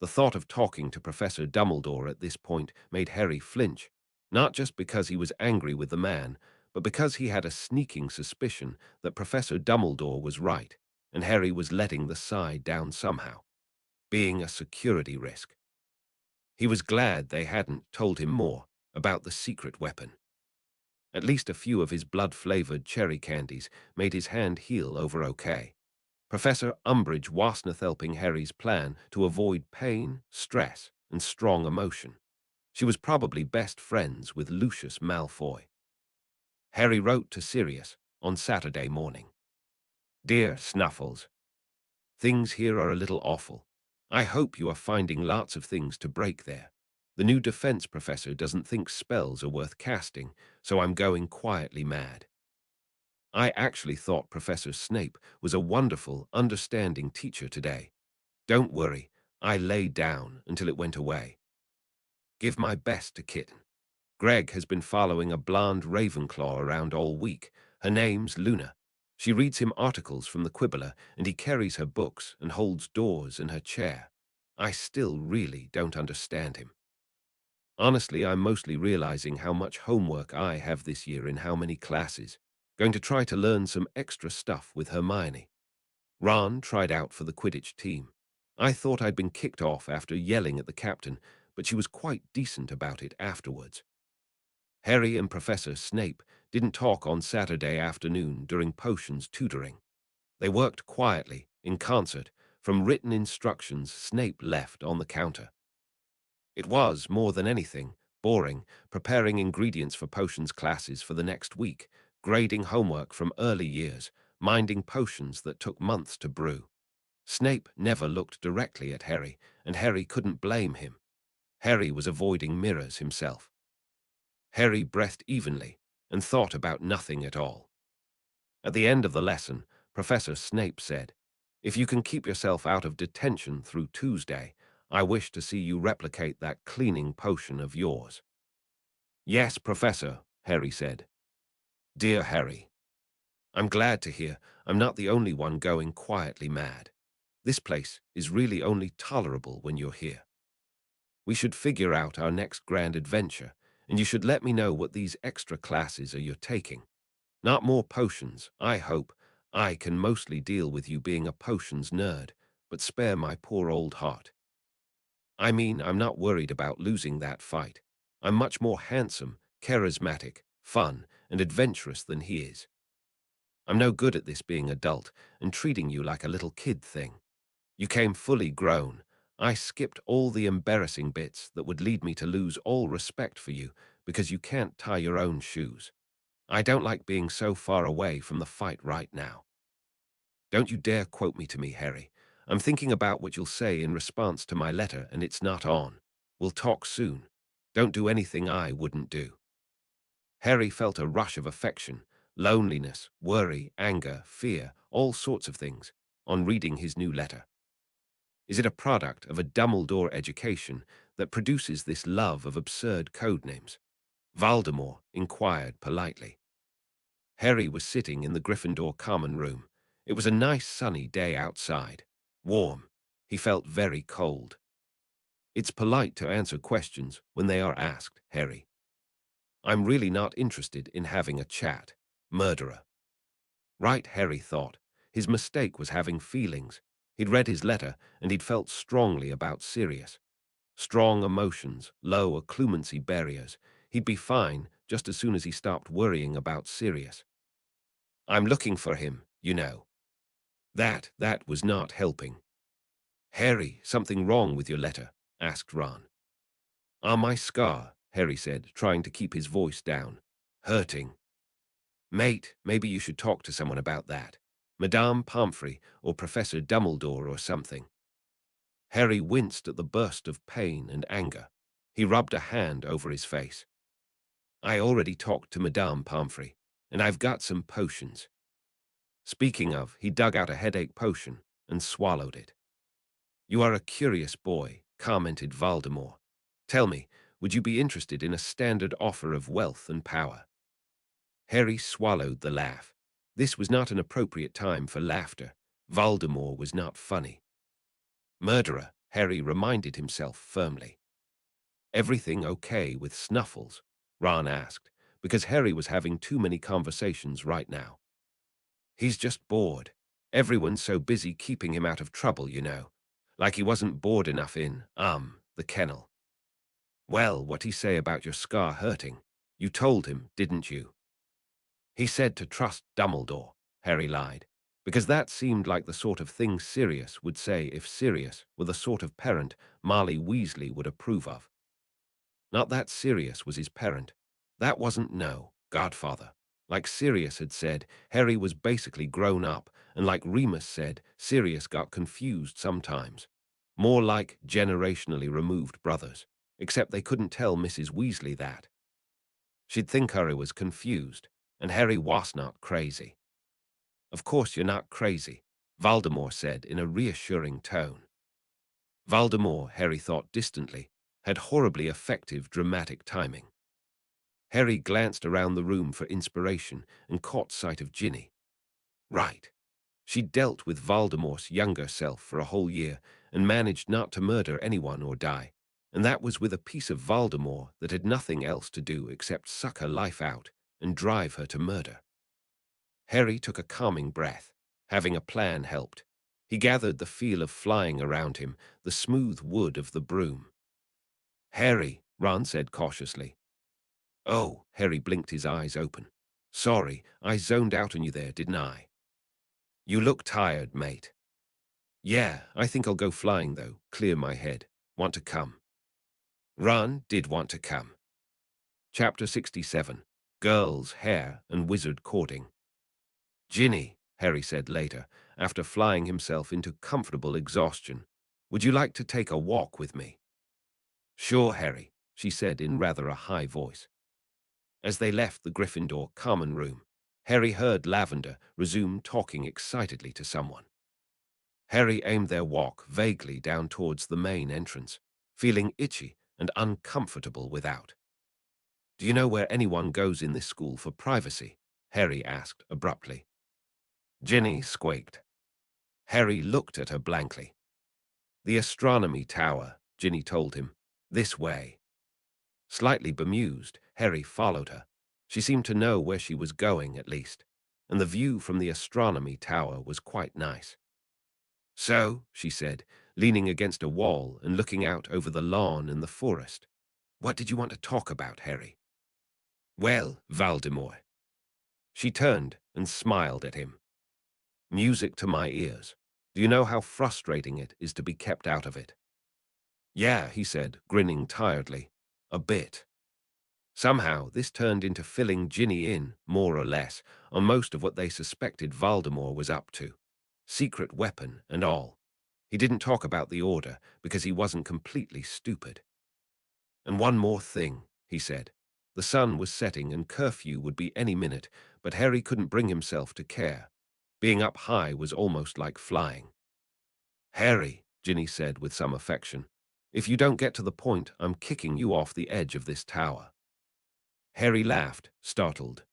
The thought of talking to Professor Dumbledore at this point made Harry flinch, not just because he was angry with the man, but because he had a sneaking suspicion that Professor Dumbledore was right, and Harry was letting the side down somehow, being a security risk. He was glad they hadn't told him more about the secret weapon. At least a few of his blood-flavored cherry candies made his hand heal over okay. Professor Umbridge wasn't helping Harry's plan to avoid pain, stress, and strong emotion. She was probably best friends with Lucius Malfoy. Harry wrote to Sirius on Saturday morning. Dear Snuffles, things here are a little awful. I hope you are finding lots of things to break there. The new defense professor doesn't think spells are worth casting, so I'm going quietly mad. I actually thought Professor Snape was a wonderful, understanding teacher today. Don't worry, I laid down until it went away. Give my best to Kitten. Greg has been following a blonde Ravenclaw around all week. Her name's Luna. She reads him articles from the Quibbler, and he carries her books and holds doors in her chair. I still really don't understand him. Honestly, I'm mostly realizing how much homework I have this year in how many classes. Going to try to learn some extra stuff with Hermione. Ron tried out for the Quidditch team. I thought I'd been kicked off after yelling at the captain, but she was quite decent about it afterwards. Harry and Professor Snape didn't talk on Saturday afternoon during potions tutoring. They worked quietly, in concert, from written instructions Snape left on the counter. It was, more than anything, boring, preparing ingredients for potions classes for the next week, grading homework from early years, minding potions that took months to brew. Snape never looked directly at Harry, and Harry couldn't blame him. Harry was avoiding mirrors himself. Harry breathed evenly and thought about nothing at all. At the end of the lesson, Professor Snape said, "If you can keep yourself out of detention through Tuesday, I wish to see you replicate that cleaning potion of yours." "Yes, Professor," Harry said. "Dear Harry, I'm glad to hear I'm not the only one going quietly mad. This place is really only tolerable when you're here. We should figure out our next grand adventure, and you should let me know what these extra classes are you're taking. Not more potions, I hope. I can mostly deal with you being a potions nerd, but spare my poor old heart. I mean, I'm not worried about losing that fight. I'm much more handsome, charismatic, fun, and adventurous than he is. I'm no good at this being adult and treating you like a little kid thing. You came fully grown. I skipped all the embarrassing bits that would lead me to lose all respect for you because you can't tie your own shoes. I don't like being so far away from the fight right now. Don't you dare quote me to me, Harry. I'm thinking about what you'll say in response to my letter, and it's not on. We'll talk soon. Don't do anything I wouldn't do. Harry felt a rush of affection, loneliness, worry, anger, fear, all sorts of things, on reading his new letter. Is it a product of a Dumbledore education that produces this love of absurd code names? Voldemort inquired politely. Harry was sitting in the Gryffindor common room. It was a nice sunny day outside. Warm. He felt very cold. It's polite to answer questions when they are asked, Harry. I'm really not interested in having a chat. Murderer. Right, Harry thought. His mistake was having feelings. He'd read his letter, and he'd felt strongly about Sirius. Strong emotions, low occlumency barriers. He'd be fine just as soon as he stopped worrying about Sirius. I'm looking for him, you know. That was not helping. Harry, something wrong with your letter? Asked Ron. My scar, Harry said, trying to keep his voice down. Hurting. Mate, maybe you should talk to someone about that. Madame Pomfrey or Professor Dumbledore or something. Harry winced at the burst of pain and anger. He rubbed a hand over his face. I already talked to Madame Pomfrey, and I've got some potions. Speaking of, he dug out a headache potion and swallowed it. You are a curious boy, commented Voldemort. Tell me, would you be interested in a standard offer of wealth and power? Harry swallowed the laugh. This was not an appropriate time for laughter. Voldemort was not funny. Murderer, Harry reminded himself firmly. Everything okay with Snuffles? Ron asked, because Harry was having too many conversations right now. He's just bored. Everyone's so busy keeping him out of trouble, you know. Like he wasn't bored enough in, the kennel. Well, what'd he say about your scar hurting? You told him, didn't you? He said to trust Dumbledore, Harry lied, because that seemed like the sort of thing Sirius would say if Sirius were the sort of parent Marley Weasley would approve of. Not that Sirius was his parent. That wasn't no godfather. Like Sirius had said, Harry was basically grown up, and like Remus said, Sirius got confused sometimes. More like generationally removed brothers, except they couldn't tell Mrs. Weasley that. She'd think Harry was confused, and Harry was not crazy. Of course you're not crazy, Voldemort said in a reassuring tone. Voldemort, Harry thought distantly, had horribly effective dramatic timing. Harry glanced around the room for inspiration and caught sight of Ginny. Right. She'd dealt with Voldemort's younger self for a whole year and managed not to murder anyone or die, and that was with a piece of Voldemort that had nothing else to do except suck her life out and drive her to murder. Harry took a calming breath. Having a plan helped. He gathered the feel of flying around him, the smooth wood of the broom. Harry, Ron said cautiously. Oh, Harry blinked his eyes open. Sorry, I zoned out on you there, didn't I? You look tired, mate. Yeah, I think I'll go flying, though. Clear my head. Want to come? Ron did want to come. Chapter 67. Girls, Hair, and Wizard Courting. Ginny, Harry said later, after flying himself into comfortable exhaustion, would you like to take a walk with me? Sure, Harry, she said in rather a high voice. As they left the Gryffindor common room, Harry heard Lavender resume talking excitedly to someone. Harry aimed their walk vaguely down towards the main entrance, feeling itchy and uncomfortable without. Do you know where anyone goes in this school for privacy? Harry asked abruptly. Ginny squeaked. Harry looked at her blankly. The astronomy tower, Ginny told him. This way. Slightly bemused, Harry followed her. She seemed to know where she was going, at least, and the view from the astronomy tower was quite nice. So, she said, leaning against a wall and looking out over the lawn and the forest, what did you want to talk about, Harry? Well, Voldemort. She turned and smiled at him. Music to my ears. Do you know how frustrating it is to be kept out of it? Yeah, he said, grinning tiredly. A bit. Somehow, this turned into filling Ginny in, more or less, on most of what they suspected Voldemort was up to. Secret weapon and all. He didn't talk about the order because he wasn't completely stupid. And one more thing, he said. The sun was setting and curfew would be any minute, but Harry couldn't bring himself to care. Being up high was almost like flying. Harry, Ginny said with some affection, if you don't get to the point, I'm kicking you off the edge of this tower. Harry laughed, startled.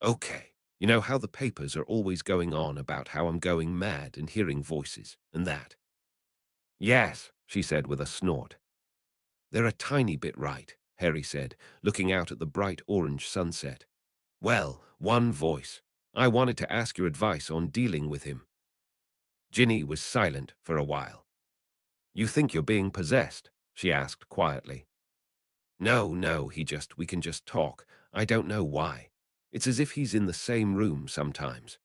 Okay, you know how the papers are always going on about how I'm going mad and hearing voices and that? Yes, she said with a snort. They're a tiny bit right, Harry said, looking out at the bright orange sunset. Well, one voice. I wanted to ask your advice on dealing with him. Ginny was silent for a while. You think you're being possessed? She asked quietly. No, no, we can just talk. I don't know why. It's as if he's in the same room sometimes.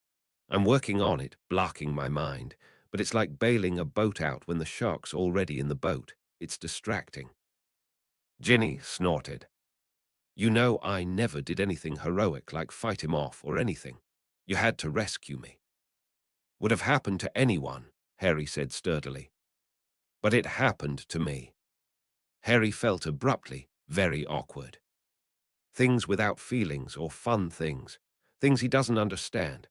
I'm working on it, blocking my mind, but it's like bailing a boat out when the shark's already in the boat. It's distracting. Ginny snorted. You know I never did anything heroic like fight him off or anything. You had to rescue me. Would have happened to anyone, Harry said sturdily. But it happened to me. Harry felt abruptly very awkward. Things without feelings or fun things. Things he doesn't understand.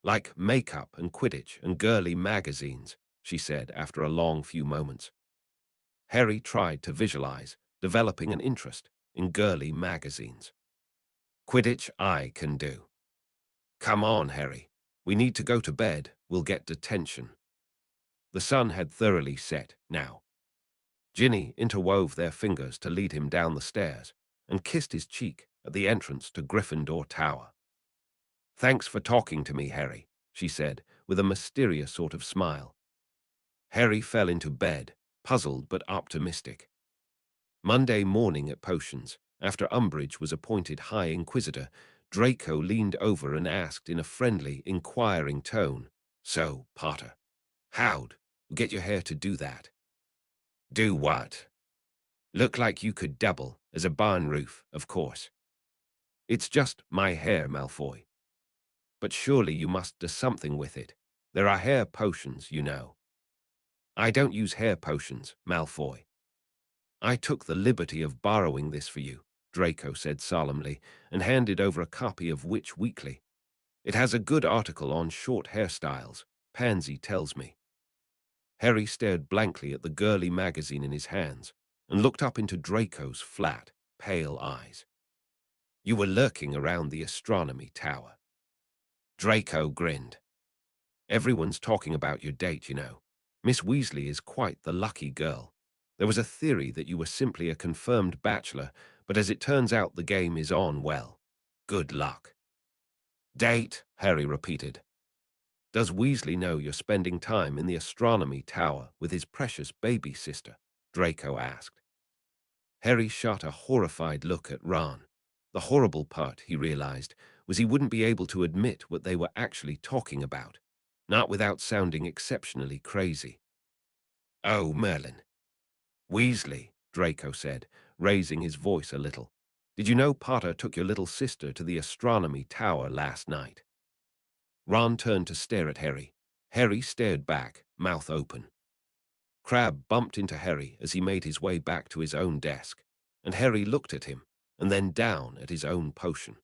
Like makeup and Quidditch and girly magazines, she said after a long few moments. Harry tried to visualize, developing an interest in girly magazines. Quidditch I can do. Come on, Harry. We need to go to bed. We'll get detention. The sun had thoroughly set now. Ginny interwove their fingers to lead him down the stairs and kissed his cheek at the entrance to Gryffindor Tower. Thanks for talking to me, Harry, she said, with a mysterious sort of smile. Harry fell into bed, puzzled but optimistic. Monday morning at Potions, after Umbridge was appointed High Inquisitor, Draco leaned over and asked in a friendly, inquiring tone, So, Potter, how'd you get your hair to do that? Do what? Look like you could double as a barn roof, of course. It's just my hair, Malfoy. But surely you must do something with it. There are hair potions, you know. I don't use hair potions, Malfoy. I took the liberty of borrowing this for you, Draco said solemnly, and handed over a copy of Witch Weekly. It has a good article on short hairstyles, Pansy tells me. Harry stared blankly at the girly magazine in his hands and looked up into Draco's flat, pale eyes. You were lurking around the astronomy tower. Draco grinned. Everyone's talking about your date, you know. Miss Weasley is quite the lucky girl. There was a theory that you were simply a confirmed bachelor, but as it turns out the game is on well. Good luck. Date, Harry repeated. Does Weasley know you're spending time in the astronomy tower with his precious baby sister? Draco asked. Harry shot a horrified look at Ron. The horrible part, he realized, was he wouldn't be able to admit what they were actually talking about, not without sounding exceptionally crazy. Oh, Merlin. Weasley, Draco said, raising his voice a little. Did you know Potter took your little sister to the astronomy tower last night? Ron turned to stare at Harry. Harry stared back, mouth open. Crabbe bumped into Harry as he made his way back to his own desk, and Harry looked at him, and then down at his own potion,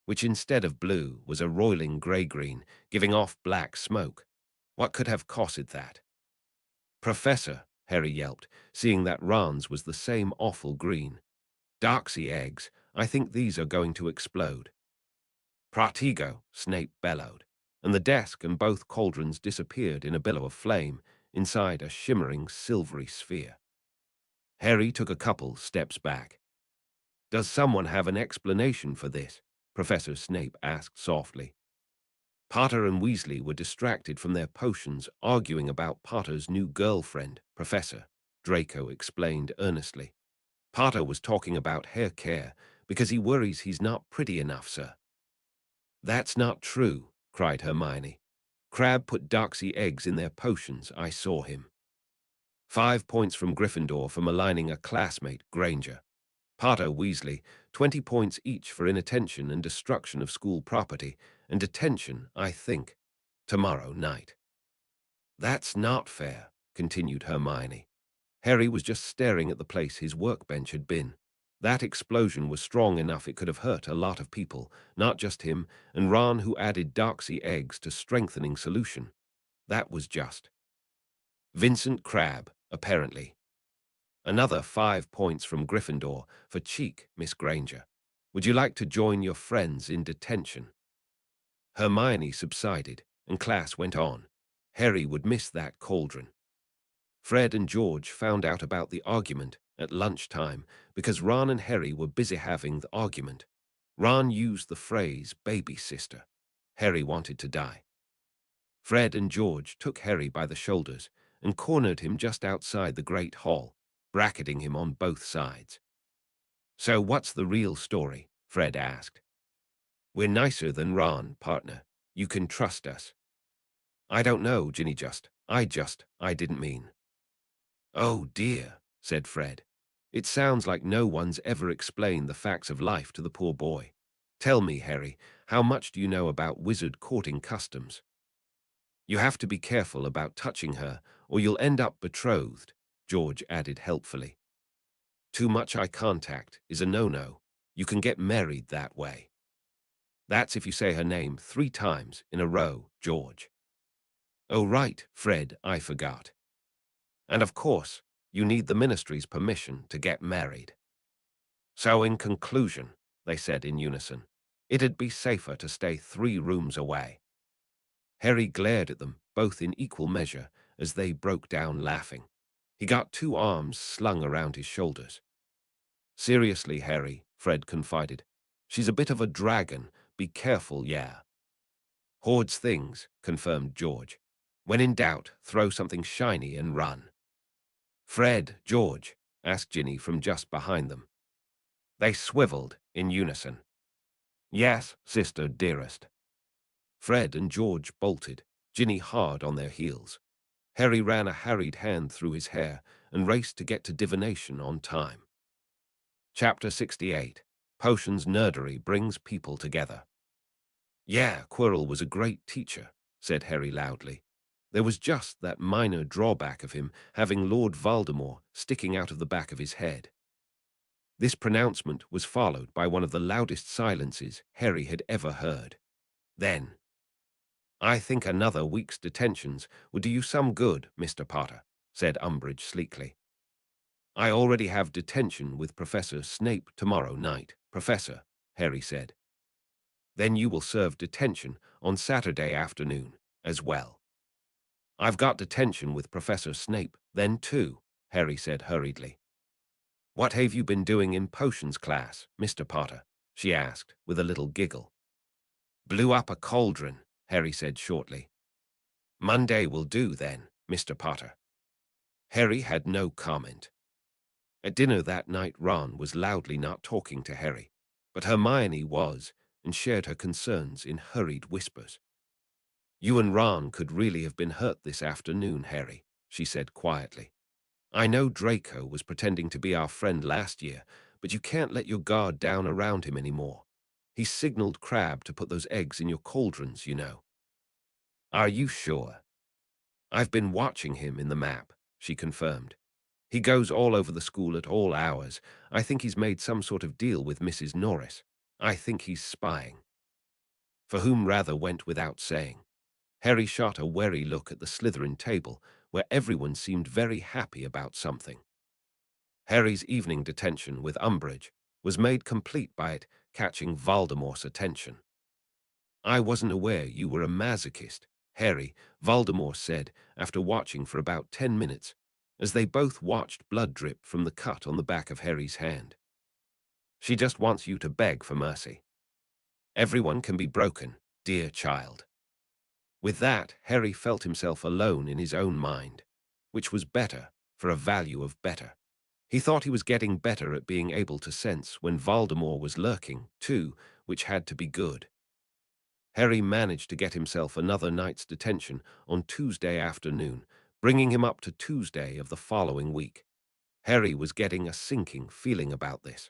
which instead of blue was a roiling grey-green, giving off black smoke. What could have caused that? Professor, Harry yelped, seeing that Ron's was the same awful green. Darksy eggs, I think these are going to explode. Pratigo, Snape bellowed, and the desk and both cauldrons disappeared in a billow of flame inside a shimmering silvery sphere. Harry took a couple steps back. Does someone have an explanation for this? Professor Snape asked softly. Potter and Weasley were distracted from their potions, arguing about Potter's new girlfriend, Professor, Draco explained earnestly. Potter was talking about hair care because he worries he's not pretty enough, sir. That's not true, cried Hermione. Crabbe put Darksy eggs in their potions, I saw him. 5 points from Gryffindor for maligning a classmate, Granger. Potter, Weasley, 20 points each for inattention and destruction of school property, and detention, I think, tomorrow night. That's not fair, continued Hermione. Harry was just staring at the place his workbench had been. That explosion was strong enough it could have hurt a lot of people, not just him, and Ron, who added Darksea eggs to strengthening solution. That was just. Vincent Crabbe, apparently. Another 5 points from Gryffindor for cheek, Miss Granger. Would you like to join your friends in detention? Hermione subsided, and class went on. Harry would miss that cauldron. Fred and George found out about the argument at lunchtime because Ron and Harry were busy having the argument. Ron used the phrase baby sister. Harry wanted to die. Fred and George took Harry by the shoulders and cornered him just outside the Great Hall, bracketing him on both sides. So what's the real story? Fred asked. We're nicer than Ron, partner. You can trust us. I don't know, Ginny I didn't mean. Oh dear, said Fred. It sounds like no one's ever explained the facts of life to the poor boy. Tell me, Harry, how much do you know about wizard courting customs? You have to be careful about touching her, or you'll end up betrothed, George added helpfully. Too much eye contact is a no-no. You can get married that way. That's if you say her name 3 times in a row, George. Oh right, Fred, I forgot. And of course, you need the ministry's permission to get married. So in conclusion, they said in unison, it'd be safer to stay 3 rooms away. Harry glared at them, both in equal measure, as they broke down laughing. He got 2 arms slung around his shoulders. Seriously, Harry, Fred confided. She's a bit of a dragon. Be careful, yeah. Hoards things, confirmed George. When in doubt, throw something shiny and run. Fred, George, asked Ginny from just behind them. They swiveled in unison. Yes, sister dearest. Fred and George bolted, Ginny hard on their heels. Harry ran a harried hand through his hair and raced to get to divination on time. Chapter 68. Potions Nerdery Brings People Together. Yeah, Quirrell was a great teacher, said Harry loudly. There was just that minor drawback of him having Lord Voldemort sticking out of the back of his head. This pronouncement was followed by one of the loudest silences Harry had ever heard. Then, I think another week's detentions would do you some good, Mr. Potter, said Umbridge sleekly. I already have detention with Professor Snape tomorrow night, Professor, Harry said. Then you will serve detention on Saturday afternoon as well. I've got detention with Professor Snape then too, Harry said hurriedly. What have you been doing in potions class, Mr. Potter? She asked with a little giggle. Blew up a cauldron, Harry said shortly. Monday will do then, Mr. Potter. Harry had no comment. At dinner that night Ron was loudly not talking to Harry, but Hermione was, and shared her concerns in hurried whispers. You and Ron could really have been hurt this afternoon, Harry, she said quietly. I know Draco was pretending to be our friend last year, but you can't let your guard down around him anymore. He signaled Crabbe to put those eggs in your cauldrons, you know. Are you sure? I've been watching him in the map, she confirmed. He goes all over the school at all hours. I think he's made some sort of deal with Mrs. Norris. I think he's spying. For whom rather went without saying. Harry shot a wary look at the Slytherin table, where everyone seemed very happy about something. Harry's evening detention with Umbridge was made complete by it catching Voldemort's attention. I wasn't aware you were a masochist, Harry, Voldemort said after watching for about 10 minutes, as they both watched blood drip from the cut on the back of Harry's hand. She just wants you to beg for mercy. Everyone can be broken, dear child. With that, Harry felt himself alone in his own mind, which was better for a value of better. He thought he was getting better at being able to sense when Voldemort was lurking, too, which had to be good. Harry managed to get himself another night's detention on Tuesday afternoon, bringing him up to Tuesday of the following week. Harry was getting a sinking feeling about this.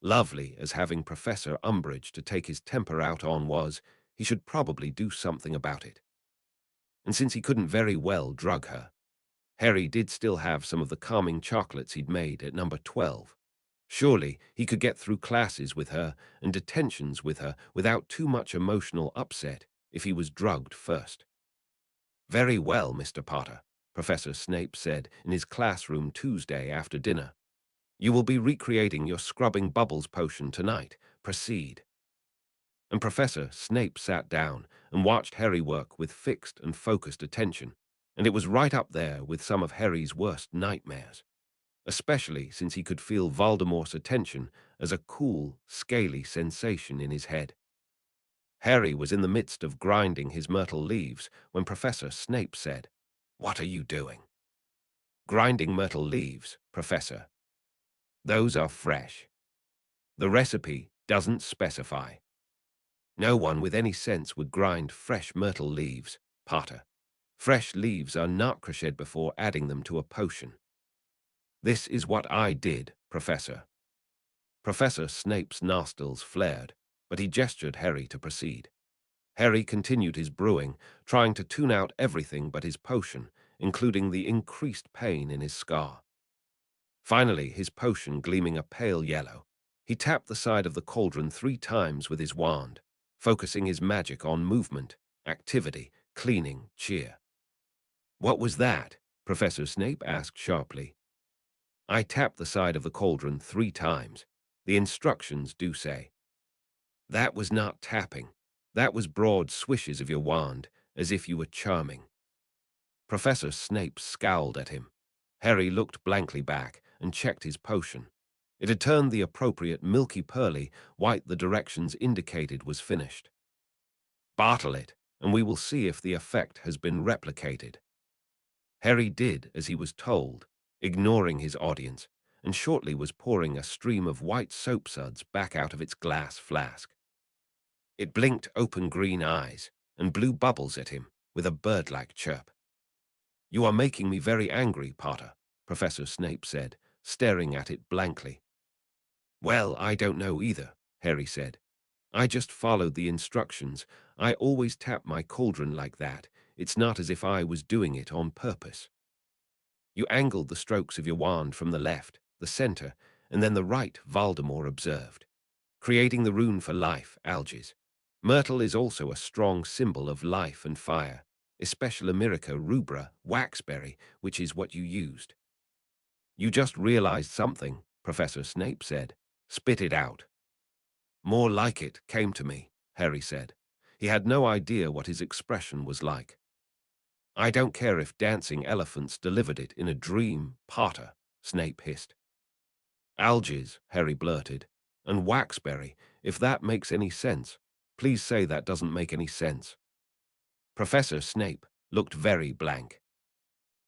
Lovely as having Professor Umbridge to take his temper out on was, he should probably do something about it. And since he couldn't very well drug her, Harry did still have some of the calming chocolates he'd made at number 12. Surely he could get through classes with her and detentions with her without too much emotional upset if he was drugged first. "Very well, Mr. Potter," Professor Snape said in his classroom Tuesday after dinner. "You will be recreating your scrubbing bubbles potion tonight. Proceed." And Professor Snape sat down and watched Harry work with fixed and focused attention, and it was right up there with some of Harry's worst nightmares, especially since he could feel Voldemort's attention as a cool, scaly sensation in his head. Harry was in the midst of grinding his myrtle leaves when Professor Snape said, "What are you doing?" "Grinding myrtle leaves, Professor. Those are fresh. The recipe doesn't specify. No one with any sense would grind fresh myrtle leaves, Potter. Fresh leaves are not crocheted before adding them to a potion. This is what I did, Professor." Professor Snape's nostrils flared, but he gestured Harry to proceed. Harry continued his brewing, trying to tune out everything but his potion, including the increased pain in his scar. Finally, his potion gleaming a pale yellow, he tapped the side of the cauldron 3 times with his wand, focusing his magic on movement, activity, cleaning, cheer. "What was that?" Professor Snape asked sharply. "I tapped the side of the cauldron 3 times. The instructions do say." "That was not tapping. That was broad swishes of your wand, as if you were charming." Professor Snape scowled at him. Harry looked blankly back and checked his potion. It had turned the appropriate milky pearly white the directions indicated was finished. "Bottle it, and we will see if the effect has been replicated." Harry did as he was told, ignoring his audience, and shortly was pouring a stream of white soapsuds back out of its glass flask. It blinked open green eyes and blew bubbles at him with a bird-like chirp. "You are making me very angry, Potter," Professor Snape said, staring at it blankly. "Well, I don't know either," Harry said. "I just followed the instructions. I always tap my cauldron like that. It's not as if I was doing it on purpose." "You angled the strokes of your wand from the left, the center, and then the right," Voldemort observed, "creating the rune for life, algaes. Myrtle is also a strong symbol of life and fire, especially Miraca rubra, waxberry, which is what you used." "You just realized something," Professor Snape said. "Spit it out." "More like it came to me," Harry said. He had no idea what his expression was like. "I don't care if dancing elephants delivered it in a dream, Potter," Snape hissed. "Algaes," Harry blurted, "and waxberry, if that makes any sense. Please say that doesn't make any sense." Professor Snape looked very blank.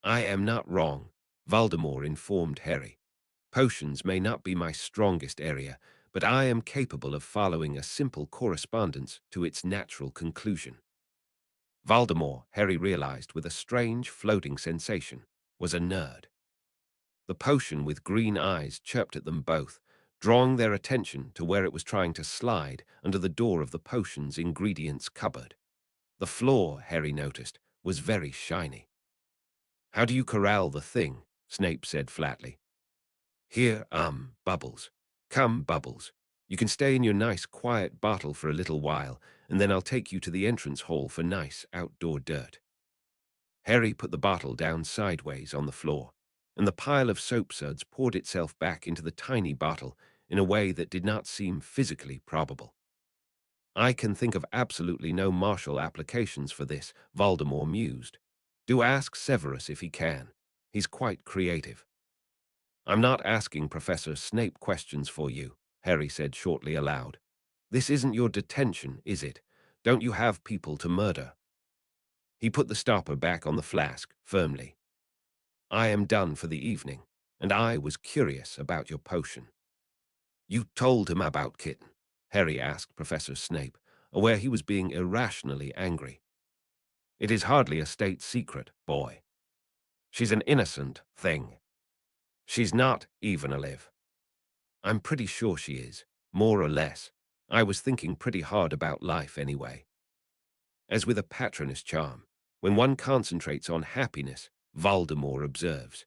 "I am not wrong," Voldemort informed Harry. "Potions may not be my strongest area, but I am capable of following a simple correspondence to its natural conclusion." Voldemort, Harry realized with a strange floating sensation, was a nerd. The potion with green eyes chirped at them both, drawing their attention to where it was trying to slide under the door of the potion's ingredients cupboard. The floor, Harry noticed, was very shiny. "How do you corral the thing?" Snape said flatly. "Here, Bubbles. Come, Bubbles. You can stay in your nice quiet bottle for a little while, and then I'll take you to the entrance hall for nice outdoor dirt." Harry put the bottle down sideways on the floor, and the pile of soapsuds poured itself back into the tiny bottle in a way that did not seem physically probable. "I can think of absolutely no martial applications for this," Voldemort mused. "Do ask Severus if he can. He's quite creative." "I'm not asking Professor Snape questions for you," Harry said shortly aloud. "This isn't your detention, is it? Don't you have people to murder?" He put the stopper back on the flask, firmly. "I am done for the evening, and I was curious about your potion." "You told him about Kitten?" Harry asked Professor Snape, aware he was being irrationally angry. "It is hardly a state secret, boy." She's an innocent thing. She's not even alive. I'm pretty sure she is, more or less. I was thinking pretty hard about life anyway. As with a patronus charm, when one concentrates on happiness, Voldemort observes.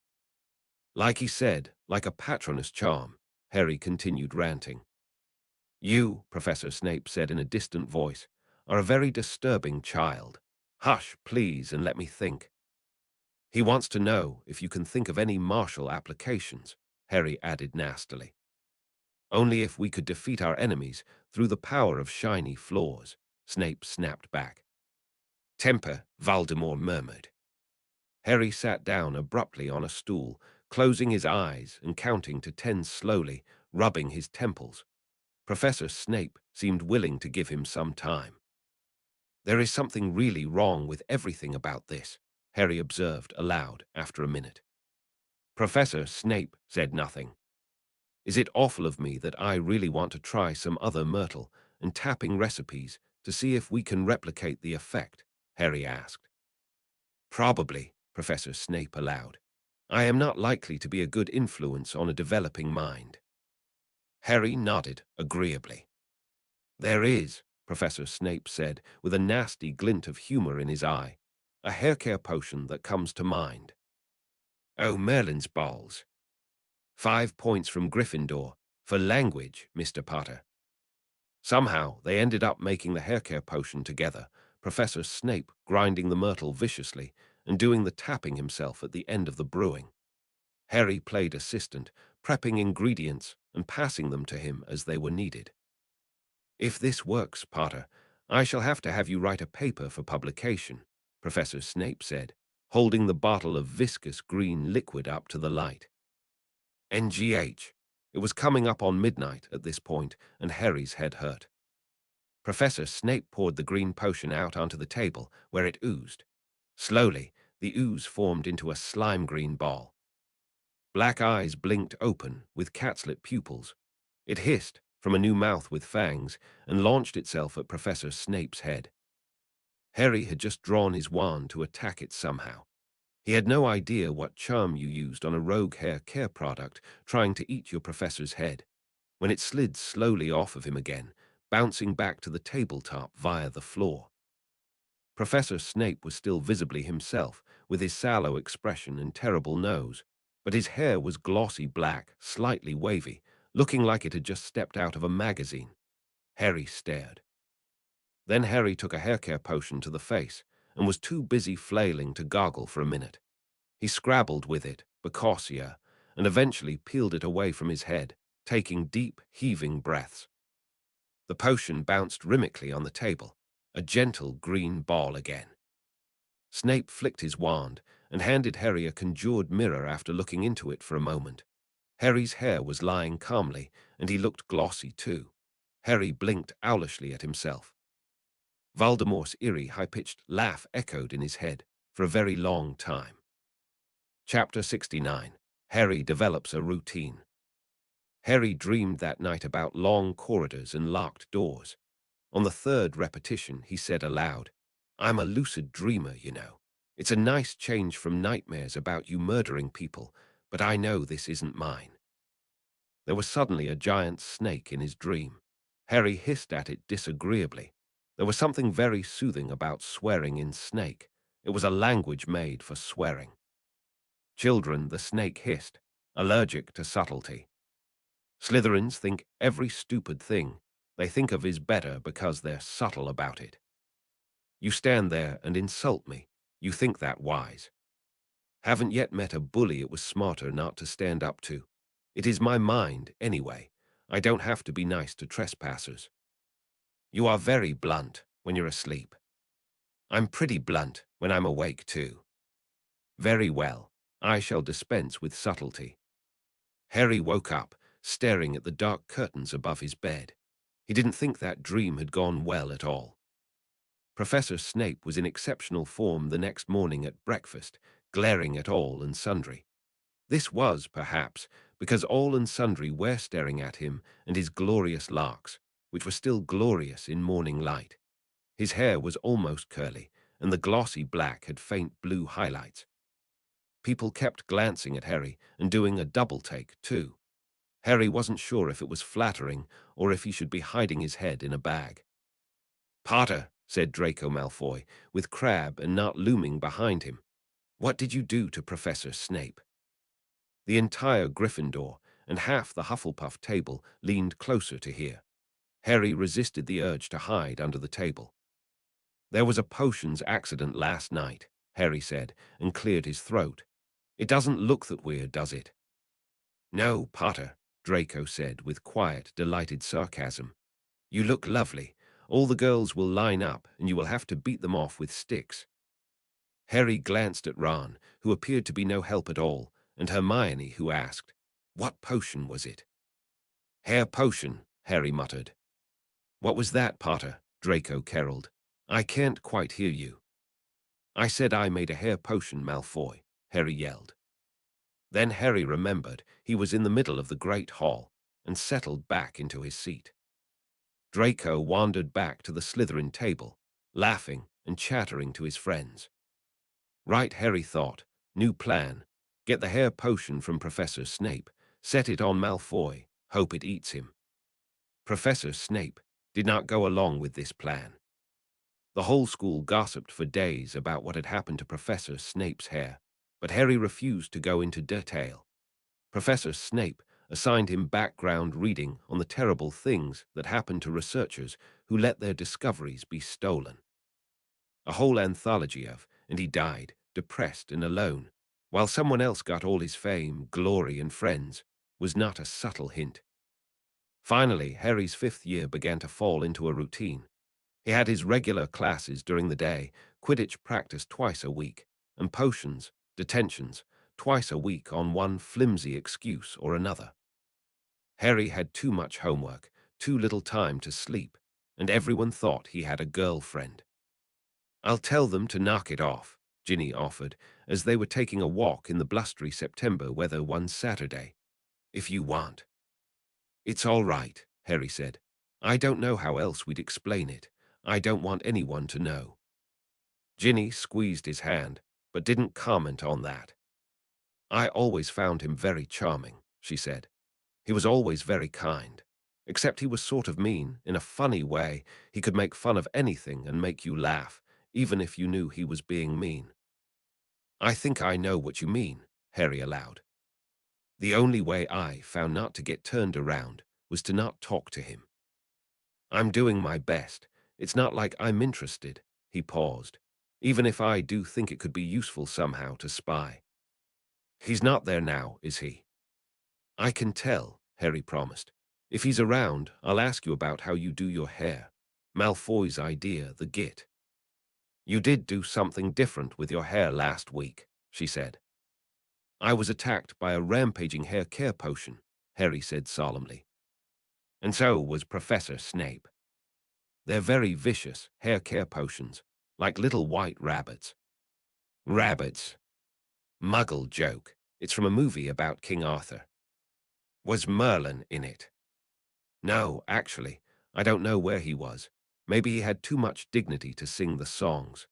Like he said, like a patronus charm, Harry continued ranting. You, Professor Snape said in a distant voice, are a very disturbing child. Hush, please, and let me think. He wants to know if you can think of any martial applications, Harry added nastily. Only if we could defeat our enemies through the power of shiny floors, Snape snapped back. Temper, Voldemort murmured. Harry sat down abruptly on a stool, closing his eyes and counting to 10 slowly, rubbing his temples. Professor Snape seemed willing to give him some time. There is something really wrong with everything about this, Harry observed aloud after a minute. Professor Snape said nothing. Is it awful of me that I really want to try some other myrtle and tapping recipes to see if we can replicate the effect? Harry asked. Probably, Professor Snape allowed. I am not likely to be a good influence on a developing mind. Harry nodded agreeably. There is, Professor Snape said, with a nasty glint of humor in his eye, a haircare potion that comes to mind. Oh, Merlin's balls. 5 points from Gryffindor, for language, Mr. Potter. Somehow, they ended up making the haircare potion together, Professor Snape grinding the myrtle viciously and doing the tapping himself at the end of the brewing. Harry played assistant, prepping ingredients and passing them to him as they were needed. If this works, Potter, I shall have to have you write a paper for publication, Professor Snape said, holding the bottle of viscous green liquid up to the light. NGH. It was coming up on midnight at this point, and Harry's head hurt. Professor Snape poured the green potion out onto the table, where it oozed. Slowly, the ooze formed into a slime-green ball. Black eyes blinked open, with catslip pupils. It hissed from a new mouth with fangs and launched itself at Professor Snape's head. Harry had just drawn his wand to attack it somehow. He had no idea what charm you used on a rogue hair care product trying to eat your professor's head, when it slid slowly off of him again, bouncing back to the tabletop via the floor. Professor Snape was still visibly himself, with his sallow expression and terrible nose, but his hair was glossy black, slightly wavy, looking like it had just stepped out of a magazine. Harry stared. Then Harry took a haircare potion to the face and was too busy flailing to goggle for a minute. He scrabbled with it, becausia, and eventually peeled it away from his head, taking deep, heaving breaths. The potion bounced rhythmically on the table, a gentle green ball again. Snape flicked his wand and handed Harry a conjured mirror after looking into it for a moment. Harry's hair was lying calmly, and he looked glossy too. Harry blinked owlishly at himself. Voldemort's eerie, high-pitched laugh echoed in his head for a very long time. Chapter 69. Harry develops a routine. Harry dreamed that night about long corridors and locked doors. On the third repetition, he said aloud, I'm a lucid dreamer, you know. It's a nice change from nightmares about you murdering people, but I know this isn't mine. There was suddenly a giant snake in his dream. Harry hissed at it disagreeably. There was something very soothing about swearing in snake. It was a language made for swearing. Children, the snake hissed, allergic to subtlety. Slytherins think every stupid thing they think of is better because they're subtle about it. You stand there and insult me. You think that wise. Haven't yet met a bully it was smarter not to stand up to. It is my mind, anyway. I don't have to be nice to trespassers. You are very blunt when you're asleep. I'm pretty blunt when I'm awake, too. Very well, I shall dispense with subtlety. Harry woke up, staring at the dark curtains above his bed. He didn't think that dream had gone well at all. Professor Snape was in exceptional form the next morning at breakfast, glaring at all and sundry. This was, perhaps, because all and sundry were staring at him and his glorious locks, which were still glorious in morning light. His hair was almost curly, and the glossy black had faint blue highlights. People kept glancing at Harry and doing a double take, too. Harry wasn't sure if it was flattering or if he should be hiding his head in a bag. "Potter," said Draco Malfoy, with Crabbe and Nut looming behind him, "what did you do to Professor Snape?" The entire Gryffindor and half the Hufflepuff table leaned closer to hear. Harry resisted the urge to hide under the table. "There was a potions accident last night," Harry said, and cleared his throat. "It doesn't look that weird, does it?" "No, Potter," Draco said with quiet, delighted sarcasm. "You look lovely. All the girls will line up, and you will have to beat them off with sticks." Harry glanced at Ron, who appeared to be no help at all, and Hermione, who asked, "What potion was it?" "Hair potion," Harry muttered. "What was that, Potter?" Draco caroled. "I can't quite hear you." "I said I made a hair potion, Malfoy," Harry yelled. Then Harry remembered he was in the middle of the Great Hall and settled back into his seat. Draco wandered back to the Slytherin table, laughing and chattering to his friends. Right, Harry thought. New plan. Get the hair potion from Professor Snape, set it on Malfoy, hope it eats him. Professor Snape did not go along with this plan. The whole school gossiped for days about what had happened to Professor Snape's hair, but Harry refused to go into detail. Professor Snape assigned him background reading on the terrible things that happened to researchers who let their discoveries be stolen. A whole anthology of, and he died, depressed and alone, while someone else got all his fame, glory, and friends, was not a subtle hint. Finally, Harry's 5th year began to fall into a routine. He had his regular classes during the day, Quidditch practice twice a week, and potions, detentions, twice a week on one flimsy excuse or another. Harry had too much homework, too little time to sleep, and everyone thought he had a girlfriend. "I'll tell them to knock it off," Ginny offered, as they were taking a walk in the blustery September weather one Saturday. "If you want." "It's all right," Harry said. "I don't know how else we'd explain it. I don't want anyone to know." Ginny squeezed his hand, but didn't comment on that. "I always found him very charming," she said. "He was always very kind. Except he was sort of mean, in a funny way. He could make fun of anything and make you laugh, even if you knew he was being mean." "I think I know what you mean," Harry allowed. "The only way I found not to get turned around was to not talk to him. I'm doing my best. It's not like I'm interested." He paused. "Even if I do think it could be useful somehow to spy." "He's not there now, is he?" "I can tell," Harry promised. "If he's around, I'll ask you about how you do your hair. Malfoy's idea, the git." "You did do something different with your hair last week," she said. "I was attacked by a rampaging hair care potion," Harry said solemnly. "And so was Professor Snape. They're very vicious hair care potions, like little white rabbits." "Rabbits." Muggle joke. It's from a movie about King Arthur. "Was Merlin in it?" "No, actually. I don't know where he was. Maybe he had too much dignity to sing the songs."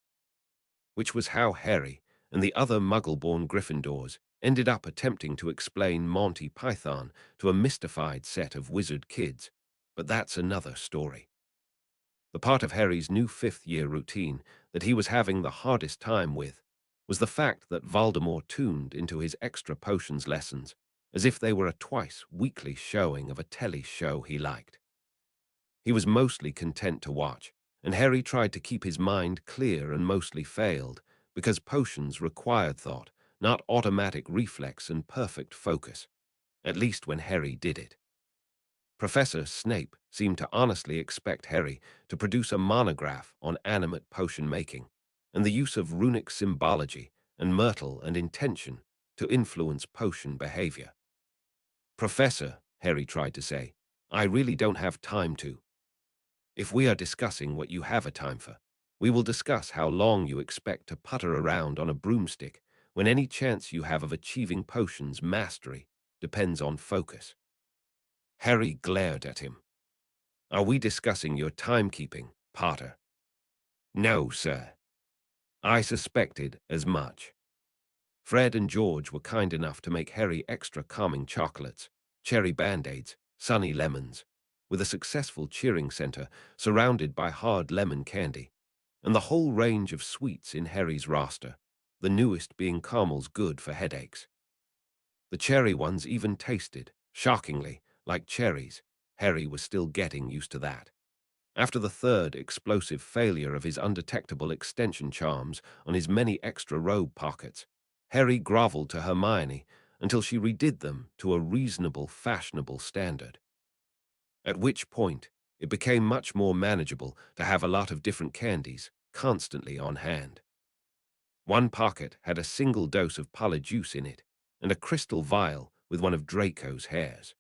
Which was how Harry and the other Muggle-born Gryffindors ended up attempting to explain Monty Python to a mystified set of wizard kids. But that's another story. The part of Harry's new 5th-year routine that he was having the hardest time with was the fact that Voldemort tuned into his extra potions lessons as if they were a twice-weekly showing of a telly show he liked. He was mostly content to watch, and Harry tried to keep his mind clear and mostly failed, because potions required thought, not automatic reflex and perfect focus, at least when Harry did it. Professor Snape seemed to honestly expect Harry to produce a monograph on animate potion making and the use of runic symbology and myrtle and intention to influence potion behavior. "Professor," Harry tried to say, "I really don't have time to. If we are discussing what you have a time for, we will discuss how long you expect to putter around on a broomstick when any chance you have of achieving potions mastery depends on focus." Harry glared at him. "Are we discussing your timekeeping, Potter?" "No, sir." "I suspected as much." Fred and George were kind enough to make Harry extra calming chocolates, cherry band-aids, sunny lemons, with a successful cheering center surrounded by hard lemon candy, and the whole range of sweets in Harry's roster, the newest being caramels good for headaches. The cherry ones even tasted, shockingly, like cherries. Harry was still getting used to that. After the third explosive failure of his undetectable extension charms on his many extra robe pockets, Harry groveled to Hermione until she redid them to a reasonable, fashionable standard. At which point, it became much more manageable to have a lot of different candies constantly on hand. One pocket had a single dose of polyjuice in it, and a crystal vial with one of Draco's hairs.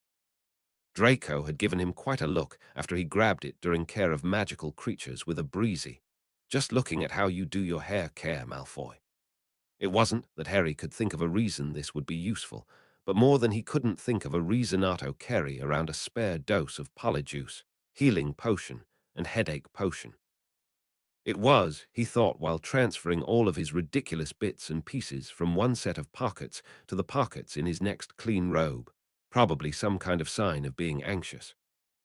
Draco had given him quite a look after he grabbed it during care of magical creatures with a breezy, "Just looking at how you do your hair care, Malfoy." It wasn't that Harry could think of a reason this would be useful, but more than he couldn't think of a reasonato carry around a spare dose of polyjuice, healing potion, and headache potion. It was, he thought, while transferring all of his ridiculous bits and pieces from one set of pockets to the pockets in his next clean robe, probably some kind of sign of being anxious.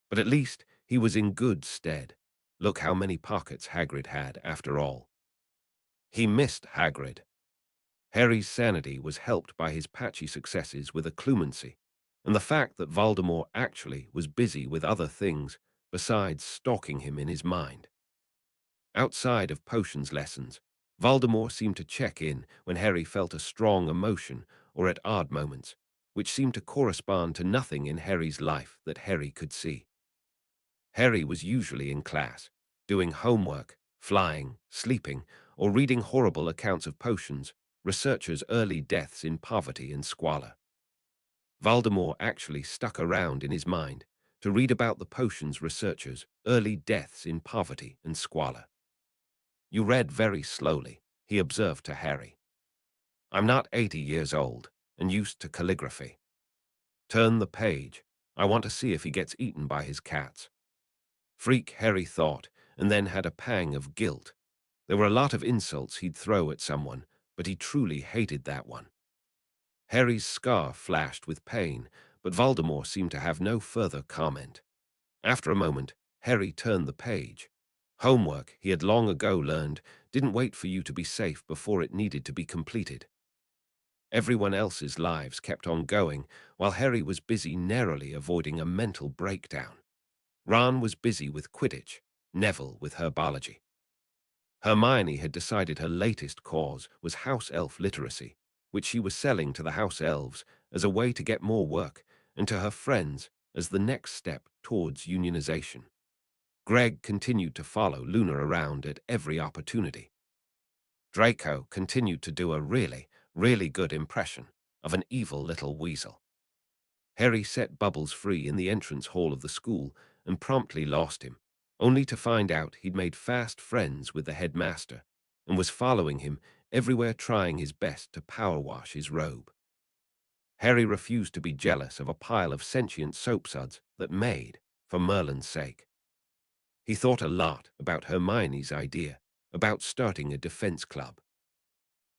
But at least he was in good stead. Look how many pockets Hagrid had, after all. He missed Hagrid. Harry's sanity was helped by his patchy successes with occlumency, and the fact that Voldemort actually was busy with other things besides stalking him in his mind. Outside of potions lessons, Voldemort seemed to check in when Harry felt a strong emotion or at odd moments, which seemed to correspond to nothing in Harry's life that Harry could see. Harry was usually in class, doing homework, flying, sleeping, or reading horrible accounts of potions, researchers' early deaths in poverty and squalor. Voldemort actually stuck around in his mind to read about the potions researchers' early deaths in poverty and squalor. "You read very slowly," he observed to Harry. "I'm not 80 years old and used to calligraphy. Turn the page. I want to see if he gets eaten by his cats." Freak, Harry thought, and then had a pang of guilt. There were a lot of insults he'd throw at someone, but he truly hated that one. Harry's scar flashed with pain, but Voldemort seemed to have no further comment. After a moment, Harry turned the page. Homework, he had long ago learned, didn't wait for you to be safe before it needed to be completed. Everyone else's lives kept on going, while Harry was busy narrowly avoiding a mental breakdown. Ron was busy with Quidditch, Neville with herbology. Hermione had decided her latest cause was house elf literacy, which she was selling to the house elves as a way to get more work, and to her friends as the next step towards unionization. Greg continued to follow Luna around at every opportunity. Draco continued to do a really, really good impression of an evil little weasel. Harry set Bubbles free in the entrance hall of the school and promptly lost him, only to find out he'd made fast friends with the headmaster and was following him everywhere, trying his best to power wash his robe. Harry refused to be jealous of a pile of sentient soapsuds that made, for Merlin's sake. He thought a lot about Hermione's idea about starting a defense club.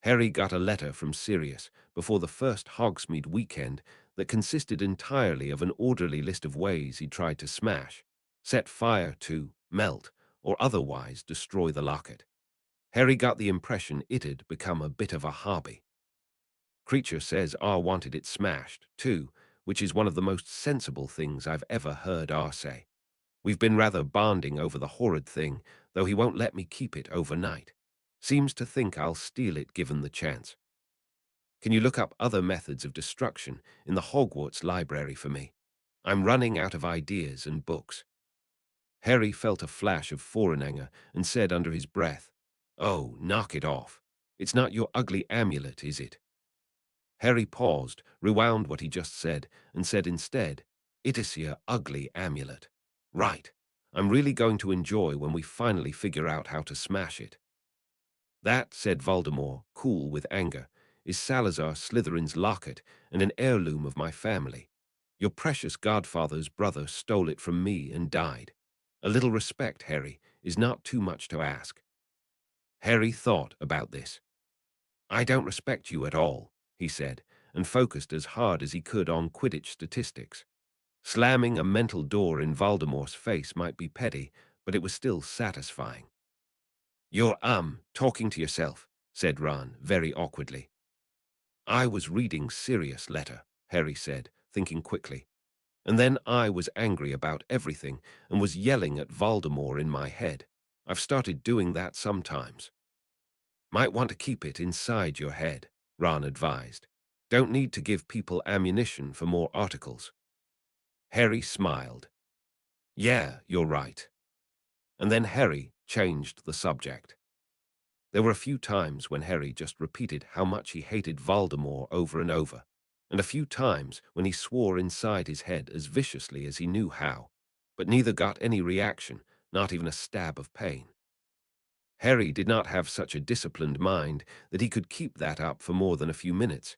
Harry got a letter from Sirius before the first Hogsmeade weekend that consisted entirely of an orderly list of ways he tried to smash, set fire to, melt, or otherwise destroy the locket. Harry got the impression it had become a bit of a hobby. Creature says R wanted it smashed, too, which is one of the most sensible things I've ever heard R say. We've been rather bonding over the horrid thing, though he won't let me keep it overnight. Seems to think I'll steal it given the chance. Can you look up other methods of destruction in the Hogwarts library for me? I'm running out of ideas and books." Harry felt a flash of foreignanger and said under his breath, "Oh, knock it off. It's not your ugly amulet, is it?" Harry paused, rewound what he just said, and said instead, "It is your ugly amulet. Right. I'm really going to enjoy when we finally figure out how to smash it." "That," said Voldemort, cool with anger, "is Salazar Slytherin's locket and an heirloom of my family. Your precious godfather's brother stole it from me and died. A little respect, Harry, is not too much to ask." Harry thought about this. "I don't respect you at all," he said, and focused as hard as he could on Quidditch statistics. Slamming a mental door in Voldemort's face might be petty, but it was still satisfying. "You're, talking to yourself," said Ron, very awkwardly. "I was reading Sirius Letter," Harry said, thinking quickly. "And then I was angry about everything and was yelling at Voldemort in my head. I've started doing that sometimes." "Might want to keep it inside your head," Ron advised. "Don't need to give people ammunition for more articles." Harry smiled. "Yeah, you're right." And then Harry changed the subject. There were a few times when Harry just repeated how much he hated Voldemort over and over, and a few times when he swore inside his head as viciously as he knew how, but neither got any reaction, not even a stab of pain. Harry did not have such a disciplined mind that he could keep that up for more than a few minutes.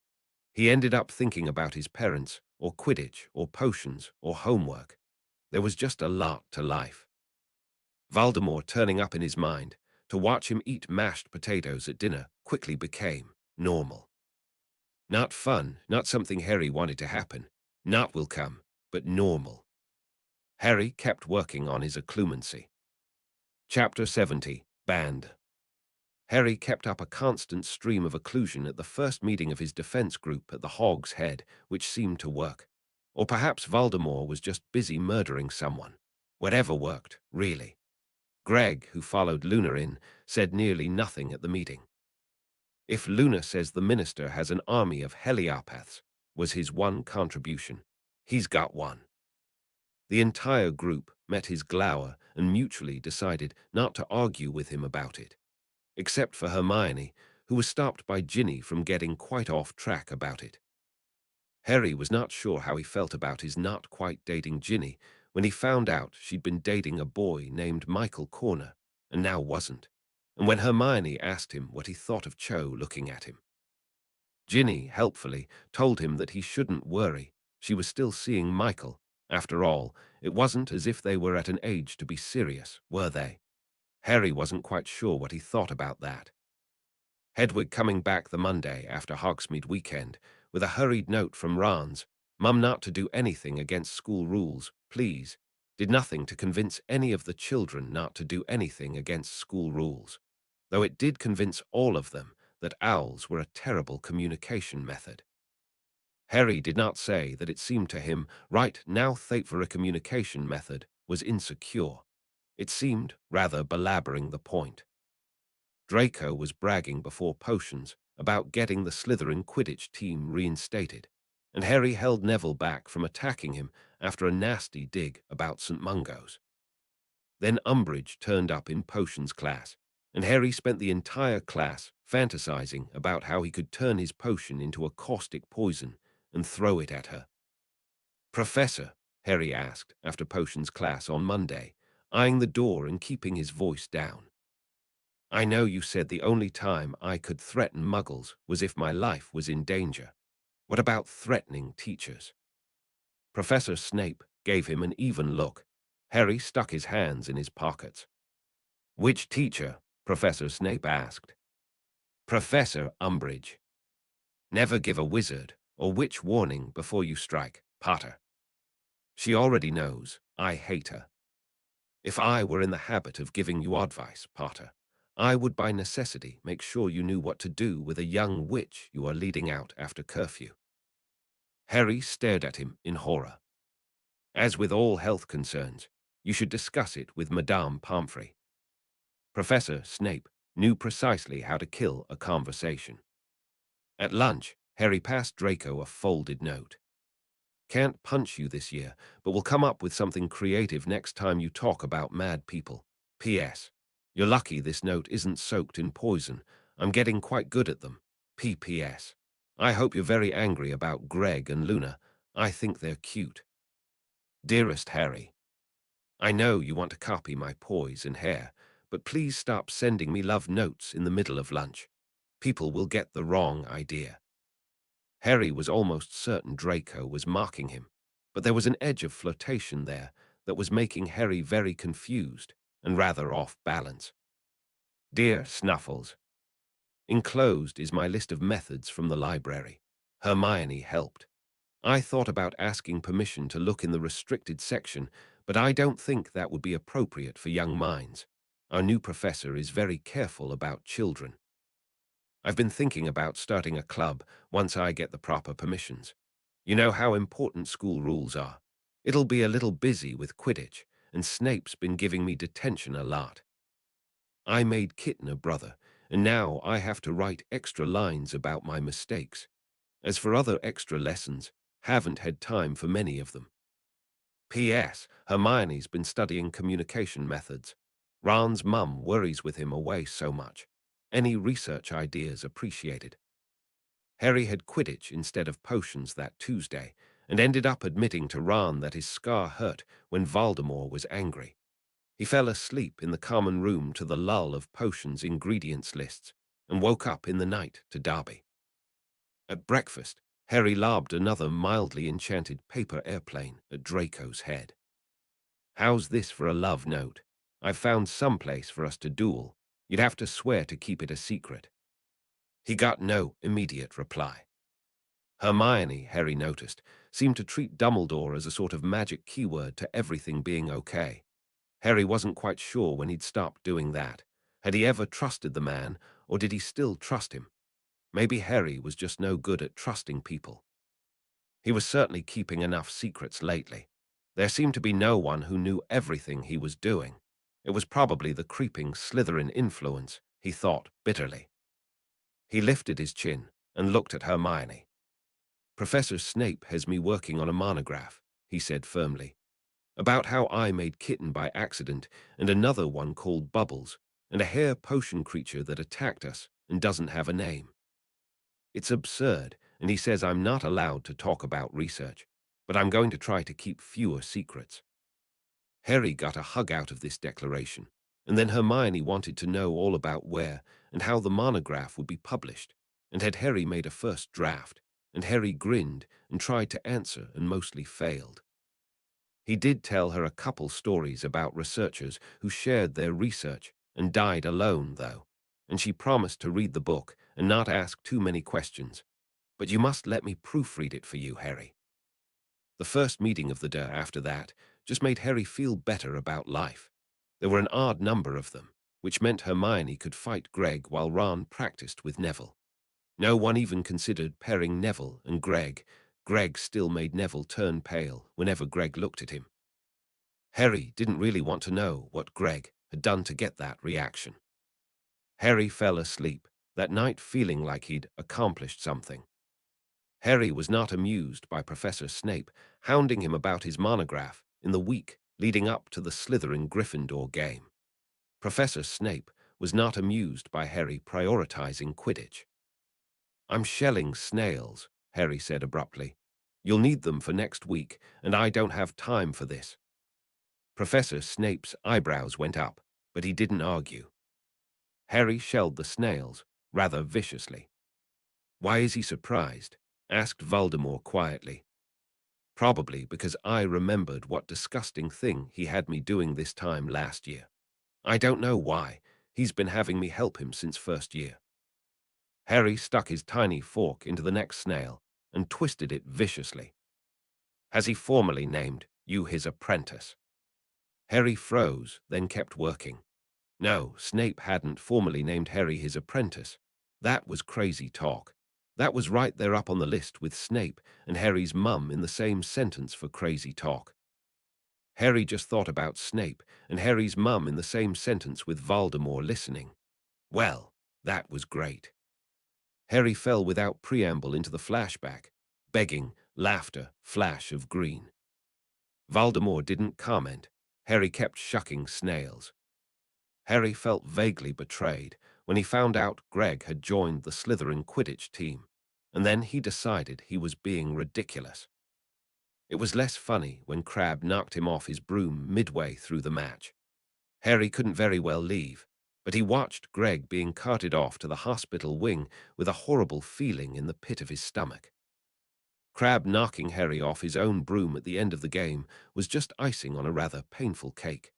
He ended up thinking about his parents, or Quidditch, or potions, or homework. There was just a lot to life. Voldemort turning up in his mind, to watch him eat mashed potatoes at dinner, quickly became normal. Not fun, not something Harry wanted to happen, not welcome, but normal. Harry kept working on his occlumency. Chapter 70, Banned. Harry kept up a constant stream of occlusion at the first meeting of his defense group at the Hog's Head, which seemed to work. Or perhaps Voldemort was just busy murdering someone. Whatever worked, really. Greg, who followed Luna in, said nearly nothing at the meeting. "If Luna says the minister has an army of heliopaths," was his one contribution, "he's got one." The entire group met his glower and mutually decided not to argue with him about it, except for Hermione, who was stopped by Ginny from getting quite off track about it. Harry was not sure how he felt about his not quite dating Ginny when he found out she'd been dating a boy named Michael Corner, and now wasn't, and when Hermione asked him what he thought of Cho looking at him. Ginny, helpfully, told him that he shouldn't worry. She was still seeing Michael. After all, it wasn't as if they were at an age to be serious, were they? Harry wasn't quite sure what he thought about that. Hedwig coming back the Monday after Hogsmeade weekend with a hurried note from Ron's, "Mum not to do anything against school rules, please," did nothing to convince any of the children not to do anything against school rules, though it did convince all of them that owls were a terrible communication method. Harry did not say that it seemed to him right now that for a communication method was insecure. It seemed rather belaboring the point. Draco was bragging before Potions about getting the Slytherin Quidditch team reinstated, and Harry held Neville back from attacking him after a nasty dig about St. Mungo's. Then Umbridge turned up in Potions class, and Harry spent the entire class fantasizing about how he could turn his potion into a caustic poison and throw it at her. "Professor," Harry asked after Potions class on Monday, eyeing the door and keeping his voice down. "I know you said the only time I could threaten muggles was if my life was in danger. What about threatening teachers?" Professor Snape gave him an even look. Harry stuck his hands in his pockets. "Which teacher?" Professor Snape asked. "Professor Umbridge. Never give a wizard or witch warning before you strike, Potter. She already knows I hate her. If I were in the habit of giving you advice, Potter, I would by necessity make sure you knew what to do with a young witch you are leading out after curfew." Harry stared at him in horror. "As with all health concerns, you should discuss it with Madame Pomfrey." Professor Snape knew precisely how to kill a conversation. At lunch, Harry passed Draco a folded note. "Can't punch you this year, but we'll come up with something creative next time you talk about mad people. P.S. You're lucky this note isn't soaked in poison. I'm getting quite good at them. P.P.S. I hope you're very angry about Greg and Luna. I think they're cute. Dearest Harry, I know you want to copy my poise and hair, but please stop sending me love notes in the middle of lunch. People will get the wrong idea." Harry was almost certain Draco was mocking him, but there was an edge of flirtation there that was making Harry very confused and rather off balance. "Dear Snuffles, enclosed is my list of methods from the library. Hermione helped. I thought about asking permission to look in the restricted section, but I don't think that would be appropriate for young minds. Our new professor is very careful about children. I've been thinking about starting a club once I get the proper permissions. You know how important school rules are. It'll be a little busy with Quidditch, and Snape's been giving me detention a lot. I made Kitten a brother, and now I have to write extra lines about my mistakes. As for other extra lessons, haven't had time for many of them. P.S. Hermione's been studying communication methods. Ron's mum worries with him away so much. Any research ideas appreciated. Harry had Quidditch instead of potions that Tuesday, and ended up admitting to Ron that his scar hurt when Voldemort was angry. He fell asleep in the common room to the lull of potions ingredients lists, and woke up in the night to Derby. At breakfast, Harry lobbed another mildly enchanted paper airplane at Draco's head. "How's this for a love note? I've found some place for us to duel. You'd have to swear to keep it a secret." He got no immediate reply. Hermione, Harry noticed, seemed to treat Dumbledore as a sort of magic keyword to everything being okay. Harry wasn't quite sure when he'd stopped doing that. Had he ever trusted the man, or did he still trust him? Maybe Harry was just no good at trusting people. He was certainly keeping enough secrets lately. There seemed to be no one who knew everything he was doing. It was probably the creeping Slytherin influence, he thought bitterly. He lifted his chin and looked at Hermione. "Professor Snape has me working on a monograph," he said firmly, "about how I made Kitten by accident, and another one called Bubbles, and a hair potion creature that attacked us and doesn't have a name. It's absurd, and he says I'm not allowed to talk about research, but I'm going to try to keep fewer secrets." Harry got a hug out of this declaration, and then Hermione wanted to know all about where and how the monograph would be published, and had Harry made a first draft, and Harry grinned and tried to answer and mostly failed. He did tell her a couple stories about researchers who shared their research and died alone, though, and she promised to read the book and not ask too many questions. "But you must let me proofread it for you, Harry." The first meeting of the day after that just made Harry feel better about life. There were an odd number of them, which meant Hermione could fight Greg while Ron practiced with Neville. No one even considered pairing Neville and Greg. Greg still made Neville turn pale whenever Greg looked at him. Harry didn't really want to know what Greg had done to get that reaction. Harry fell asleep that night feeling like he'd accomplished something. Harry was not amused by Professor Snape hounding him about his monograph in the week leading up to the Slytherin-Gryffindor game. Professor Snape was not amused by Harry prioritizing Quidditch. "I'm shelling snails," Harry said abruptly. "You'll need them for next week, and I don't have time for this." Professor Snape's eyebrows went up, but he didn't argue. Harry shelled the snails rather viciously. "Why is he surprised?" asked Voldemort quietly. "Probably because I remembered what disgusting thing he had me doing this time last year. I don't know why. He's been having me help him since first year." Harry stuck his tiny fork into the next snail and twisted it viciously. "Has he formally named you his apprentice?" Harry froze, then kept working. No, Snape hadn't formally named Harry his apprentice. That was crazy talk. That was right there up on the list with Snape and Harry's mum in the same sentence for crazy talk. Harry just thought about Snape and Harry's mum in the same sentence with Voldemort listening. Well, that was great. Harry fell without preamble into the flashback, begging, laughter, flash of green. Voldemort didn't comment. Harry kept shucking snails. Harry felt vaguely betrayed when he found out Greg had joined the Slytherin Quidditch team, and then he decided he was being ridiculous. It was less funny when Crabbe knocked him off his broom midway through the match. Harry couldn't very well leave, but he watched Greg being carted off to the hospital wing with a horrible feeling in the pit of his stomach. Crabbe knocking Harry off his own broom at the end of the game was just icing on a rather painful cake.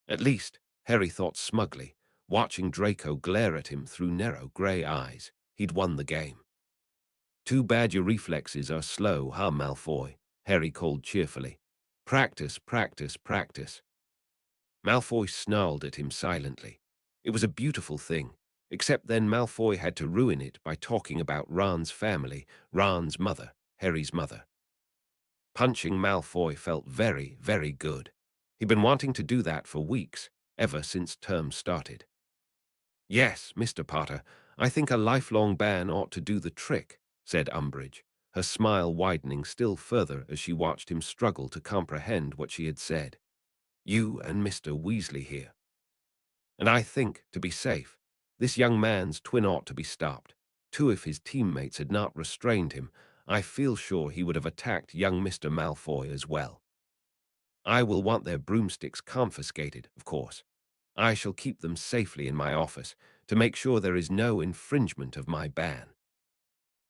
At least, Harry thought smugly, watching Draco glare at him through narrow grey eyes, he'd won the game. Too bad your reflexes are slow, huh, Malfoy? Harry called cheerfully. Practice, practice, practice. Malfoy snarled at him silently. It was a beautiful thing, except then Malfoy had to ruin it by talking about Ron's family, Ron's mother, Harry's mother. Punching Malfoy felt very, very good. He'd been wanting to do that for weeks, ever since term started. Yes, Mr. Potter, I think a lifelong ban ought to do the trick, said Umbridge, her smile widening still further as she watched him struggle to comprehend what she had said. You and Mr. Weasley here. And I think, to be safe, this young man's twin ought to be stopped. Too, if his teammates had not restrained him, I feel sure he would have attacked young Mr. Malfoy as well. I will want their broomsticks confiscated, of course. I shall keep them safely in my office to make sure there is no infringement of my ban.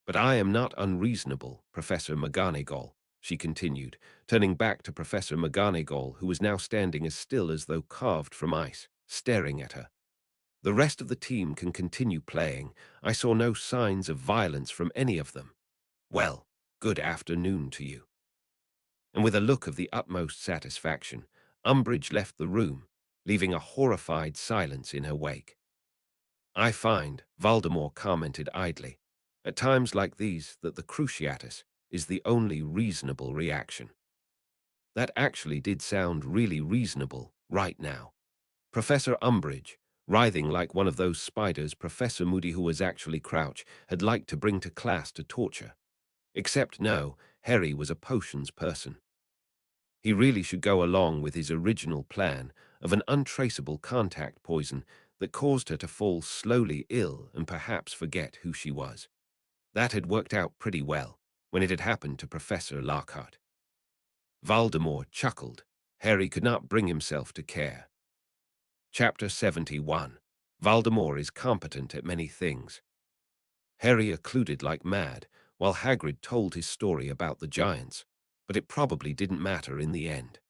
But I am not unreasonable, Professor McGonagall, she continued, turning back to Professor McGonagall, who was now standing as still as though carved from ice, staring at her. The rest of the team can continue playing. I saw no signs of violence from any of them. Well, good afternoon to you. And with a look of the utmost satisfaction, Umbridge left the room, leaving a horrified silence in her wake. I find, Voldemort commented idly, at times like these that the Cruciatus is the only reasonable reaction. That actually did sound really reasonable right now. Professor Umbridge, writhing like one of those spiders Professor Moody, who was actually Crouch, had liked to bring to class to torture. Except no, Harry was a potions person. He really should go along with his original plan of an untraceable contact poison that caused her to fall slowly ill and perhaps forget who she was. That had worked out pretty well when it had happened to Professor Lockhart. Voldemort chuckled. Harry could not bring himself to care. Chapter 71. Voldemort is competent at many things. Harry occluded like mad while Hagrid told his story about the giants, but it probably didn't matter in the end.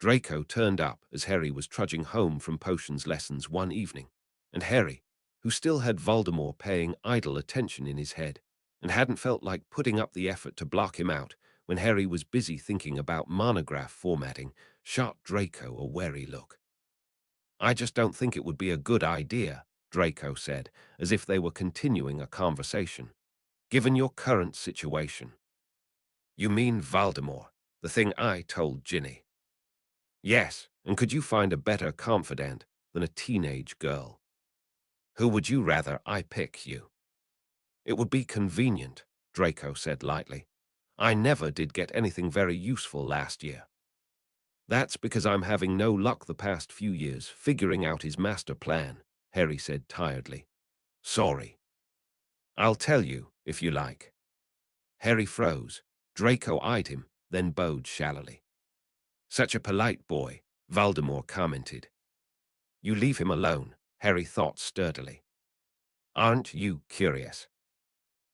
Draco turned up as Harry was trudging home from potions lessons one evening, and Harry, who still had Voldemort paying idle attention in his head, and hadn't felt like putting up the effort to block him out when Harry was busy thinking about monograph formatting, shot Draco a wary look. I just don't think it would be a good idea, Draco said, as if they were continuing a conversation, given your current situation. You mean Voldemort, the thing I told Ginny? Yes, and could you find a better confidant than a teenage girl? Who would you rather I pick you? It would be convenient, Draco said lightly. I never did get anything very useful last year. That's because I'm having no luck the past few years figuring out his master plan, Harry said tiredly. Sorry. I'll tell you, if you like. Harry froze. Draco eyed him, then bowed shallowly. Such a polite boy, Voldemort commented. You leave him alone, Harry thought sturdily. Aren't you curious?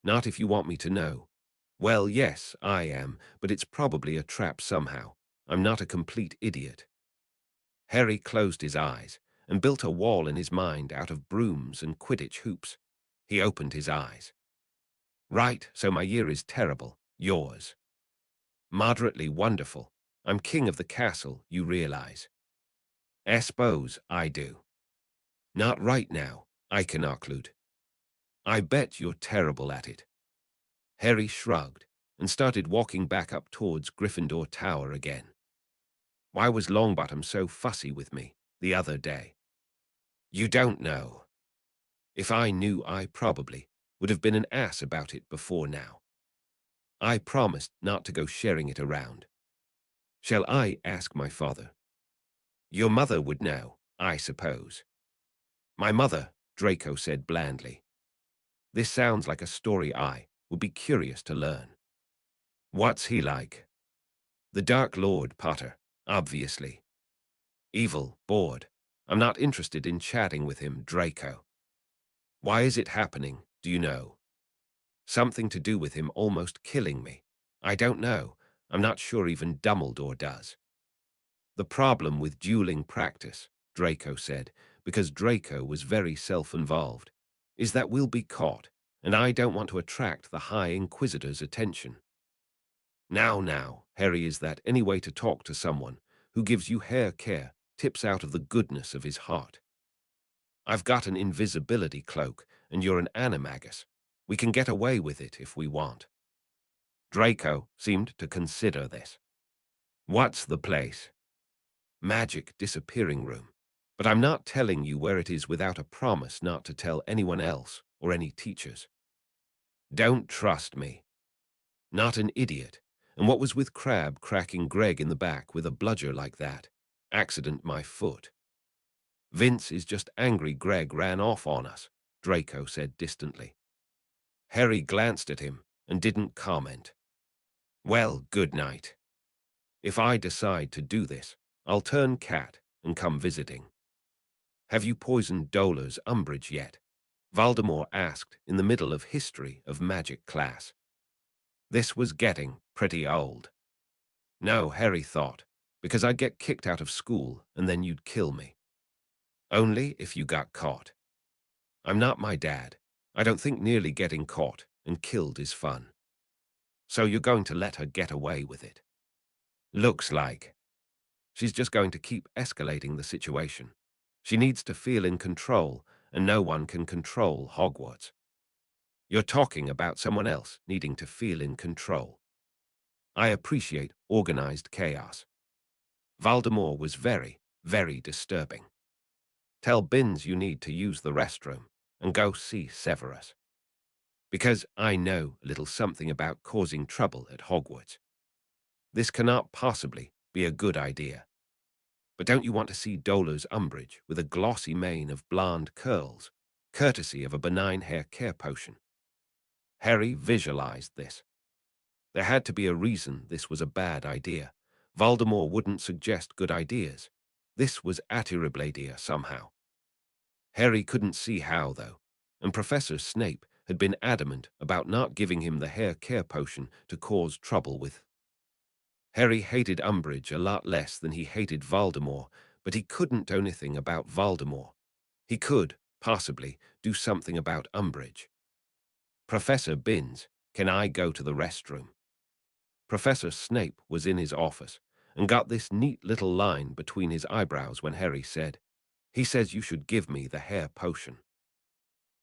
Not if you want me to know. Well, yes, I am, but it's probably a trap somehow. I'm not a complete idiot. Harry closed his eyes and built a wall in his mind out of brooms and Quidditch hoops. He opened his eyes. Right, so my year is terrible. Yours. Moderately wonderful. I'm king of the castle, you realize. Suppose I do. Not right now, I can occlude. I bet you're terrible at it. Harry shrugged and started walking back up towards Gryffindor Tower again. Why was Longbottom so fussy with me the other day? You don't know. If I knew, I probably would have been an ass about it before now. I promised not to go sharing it around. Shall I ask my father? Your mother would know, I suppose. My mother, Draco said blandly. This sounds like a story I would be curious to learn. What's he like? The Dark Lord, Potter, obviously. Evil, bored. I'm not interested in chatting with him, Draco. Why is it happening, do you know? Something to do with him almost killing me. I don't know. I'm not sure even Dumbledore does. The problem with dueling practice, Draco said, because Draco was very self-involved, is that we'll be caught, and I don't want to attract the High Inquisitor's attention. Now, Harry, is that any way to talk to someone who gives you hair care tips out of the goodness of his heart? I've got an invisibility cloak, and you're an animagus. We can get away with it if we want. Draco seemed to consider this. What's the place? Magic disappearing room. But I'm not telling you where it is without a promise not to tell anyone else or any teachers. Don't trust me. Not an idiot. And what was with Crabbe cracking Greg in the back with a bludger like that? Accident my foot. Vince is just angry Greg ran off on us, Draco said distantly. Harry glanced at him and didn't comment. Well, good night. If I decide to do this, I'll turn cat and come visiting. Have you poisoned Dolar's Umbridge yet? Voldemort asked in the middle of History of Magic class. This was getting pretty old. No, Harry thought, because I'd get kicked out of school and then you'd kill me. Only if you got caught. I'm not my dad. I don't think nearly getting caught and killed is fun. So you're going to let her get away with it? Looks like. She's just going to keep escalating the situation. She needs to feel in control, and no one can control Hogwarts. You're talking about someone else needing to feel in control. I appreciate organized chaos. Voldemort was very, very disturbing. Tell Binns you need to use the restroom and go see Severus. Because I know a little something about causing trouble at Hogwarts. This cannot possibly be a good idea. But don't you want to see Dolar's Umbridge with a glossy mane of blonde curls, courtesy of a benign hair care potion? Harry visualized this. There had to be a reason this was a bad idea. Voldemort wouldn't suggest good ideas. This was Atiribladia somehow. Harry couldn't see how, though, and Professor Snape had been adamant about not giving him the hair care potion to cause trouble with. Harry hated Umbridge a lot less than he hated Voldemort, but he couldn't do anything about Voldemort. He could, possibly, do something about Umbridge. Professor Binns, can I go to the restroom? Professor Snape was in his office and got this neat little line between his eyebrows when Harry said, "He says you should give me the hair potion."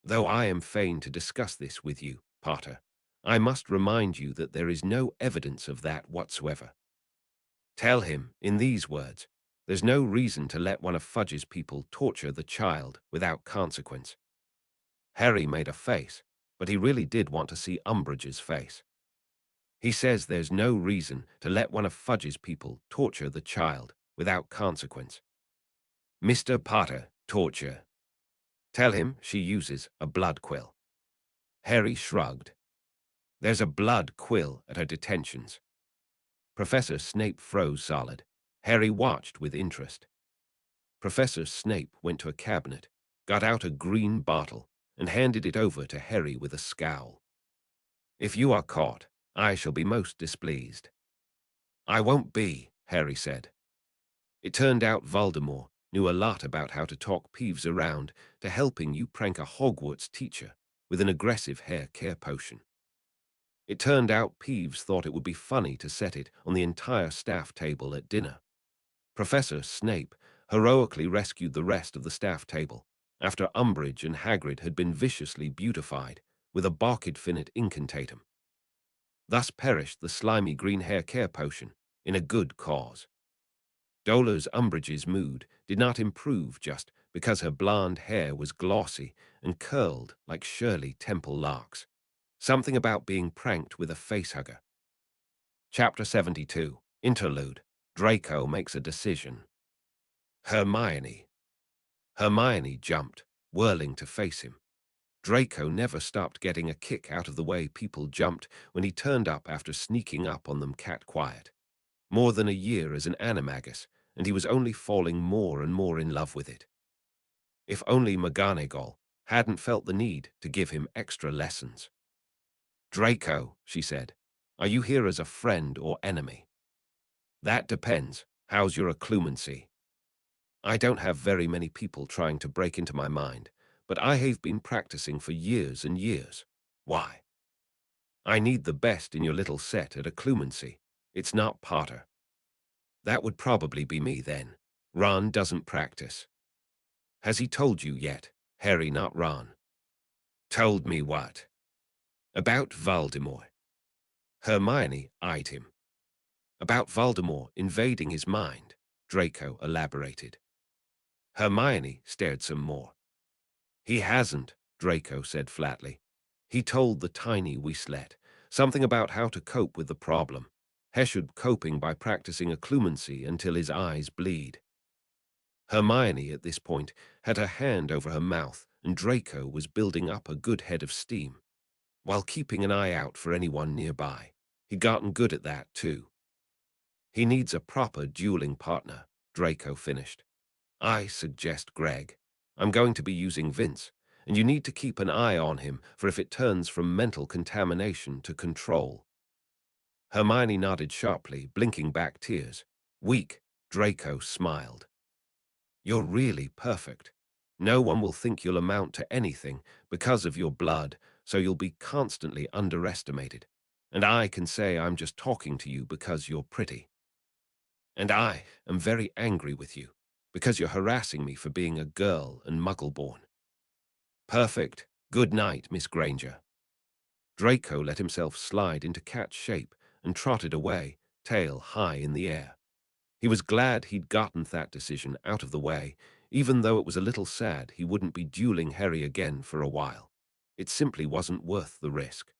Though I am fain to discuss this with you, Potter, I must remind you that there is no evidence of that whatsoever. Tell him, in these words, there's no reason to let one of Fudge's people torture the child without consequence. Harry made a face, but he really did want to see Umbridge's face. He says there's no reason to let one of Fudge's people torture the child without consequence. Mr. Potter, torture. Tell him she uses a blood quill. Harry shrugged. There's a blood quill at her detentions. Professor Snape froze solid. Harry watched with interest. Professor Snape went to a cabinet, got out a green bottle, and handed it over to Harry with a scowl. If you are caught, I shall be most displeased. I won't be, Harry said. It turned out Voldemort knew a lot about how to talk Peeves around to helping you prank a Hogwarts teacher with an aggressive hair care potion. It turned out Peeves thought it would be funny to set it on the entire staff table at dinner. Professor Snape heroically rescued the rest of the staff table after Umbridge and Hagrid had been viciously beautified with a Barkidfinite incantatum. Thus perished the slimy green hair care potion in a good cause. Dolores Umbridge's mood did not improve just because her blonde hair was glossy and curled like Shirley Temple locks. Something about being pranked with a facehugger. Chapter 72, Interlude. Draco makes a decision. Hermione. Hermione jumped, whirling to face him. Draco never stopped getting a kick out of the way people jumped when he turned up after sneaking up on them cat quiet. More than a year as an animagus, and he was only falling more and more in love with it. If only McGonagall hadn't felt the need to give him extra lessons. Draco, she said, are you here as a friend or enemy? That depends. How's your occlumency? I don't have very many people trying to break into my mind, but I have been practicing for years and years. Why? I need the best in your little set at a clumancy. It's not Potter. That would probably be me then. Ron doesn't practice. Has he told you yet? Harry, not Ron. Told me what? About Voldemort. Hermione eyed him. About Voldemort invading his mind, Draco elaborated. Hermione stared some more. He hasn't, Draco said flatly. He told the tiny Wystlet something about how to cope with the problem. Heshud coping by practicing a clumancy until his eyes bleed. Hermione, at this point, had her hand over her mouth, and Draco was building up a good head of steam, while keeping an eye out for anyone nearby. He'd gotten good at that, too. He needs a proper dueling partner, Draco finished. I suggest Greg. I'm going to be using Vince, and you need to keep an eye on him for if it turns from mental contamination to control. Hermione nodded sharply, blinking back tears. Weak, Draco smiled. You're really perfect. No one will think you'll amount to anything because of your blood, so you'll be constantly underestimated. And I can say I'm just talking to you because you're pretty. And I am very angry with you, because you're harassing me for being a girl and muggle-born. Perfect. Good night, Miss Granger. Draco let himself slide into cat shape and trotted away, tail high in the air. He was glad he'd gotten that decision out of the way, even though it was a little sad he wouldn't be dueling Harry again for a while. It simply wasn't worth the risk.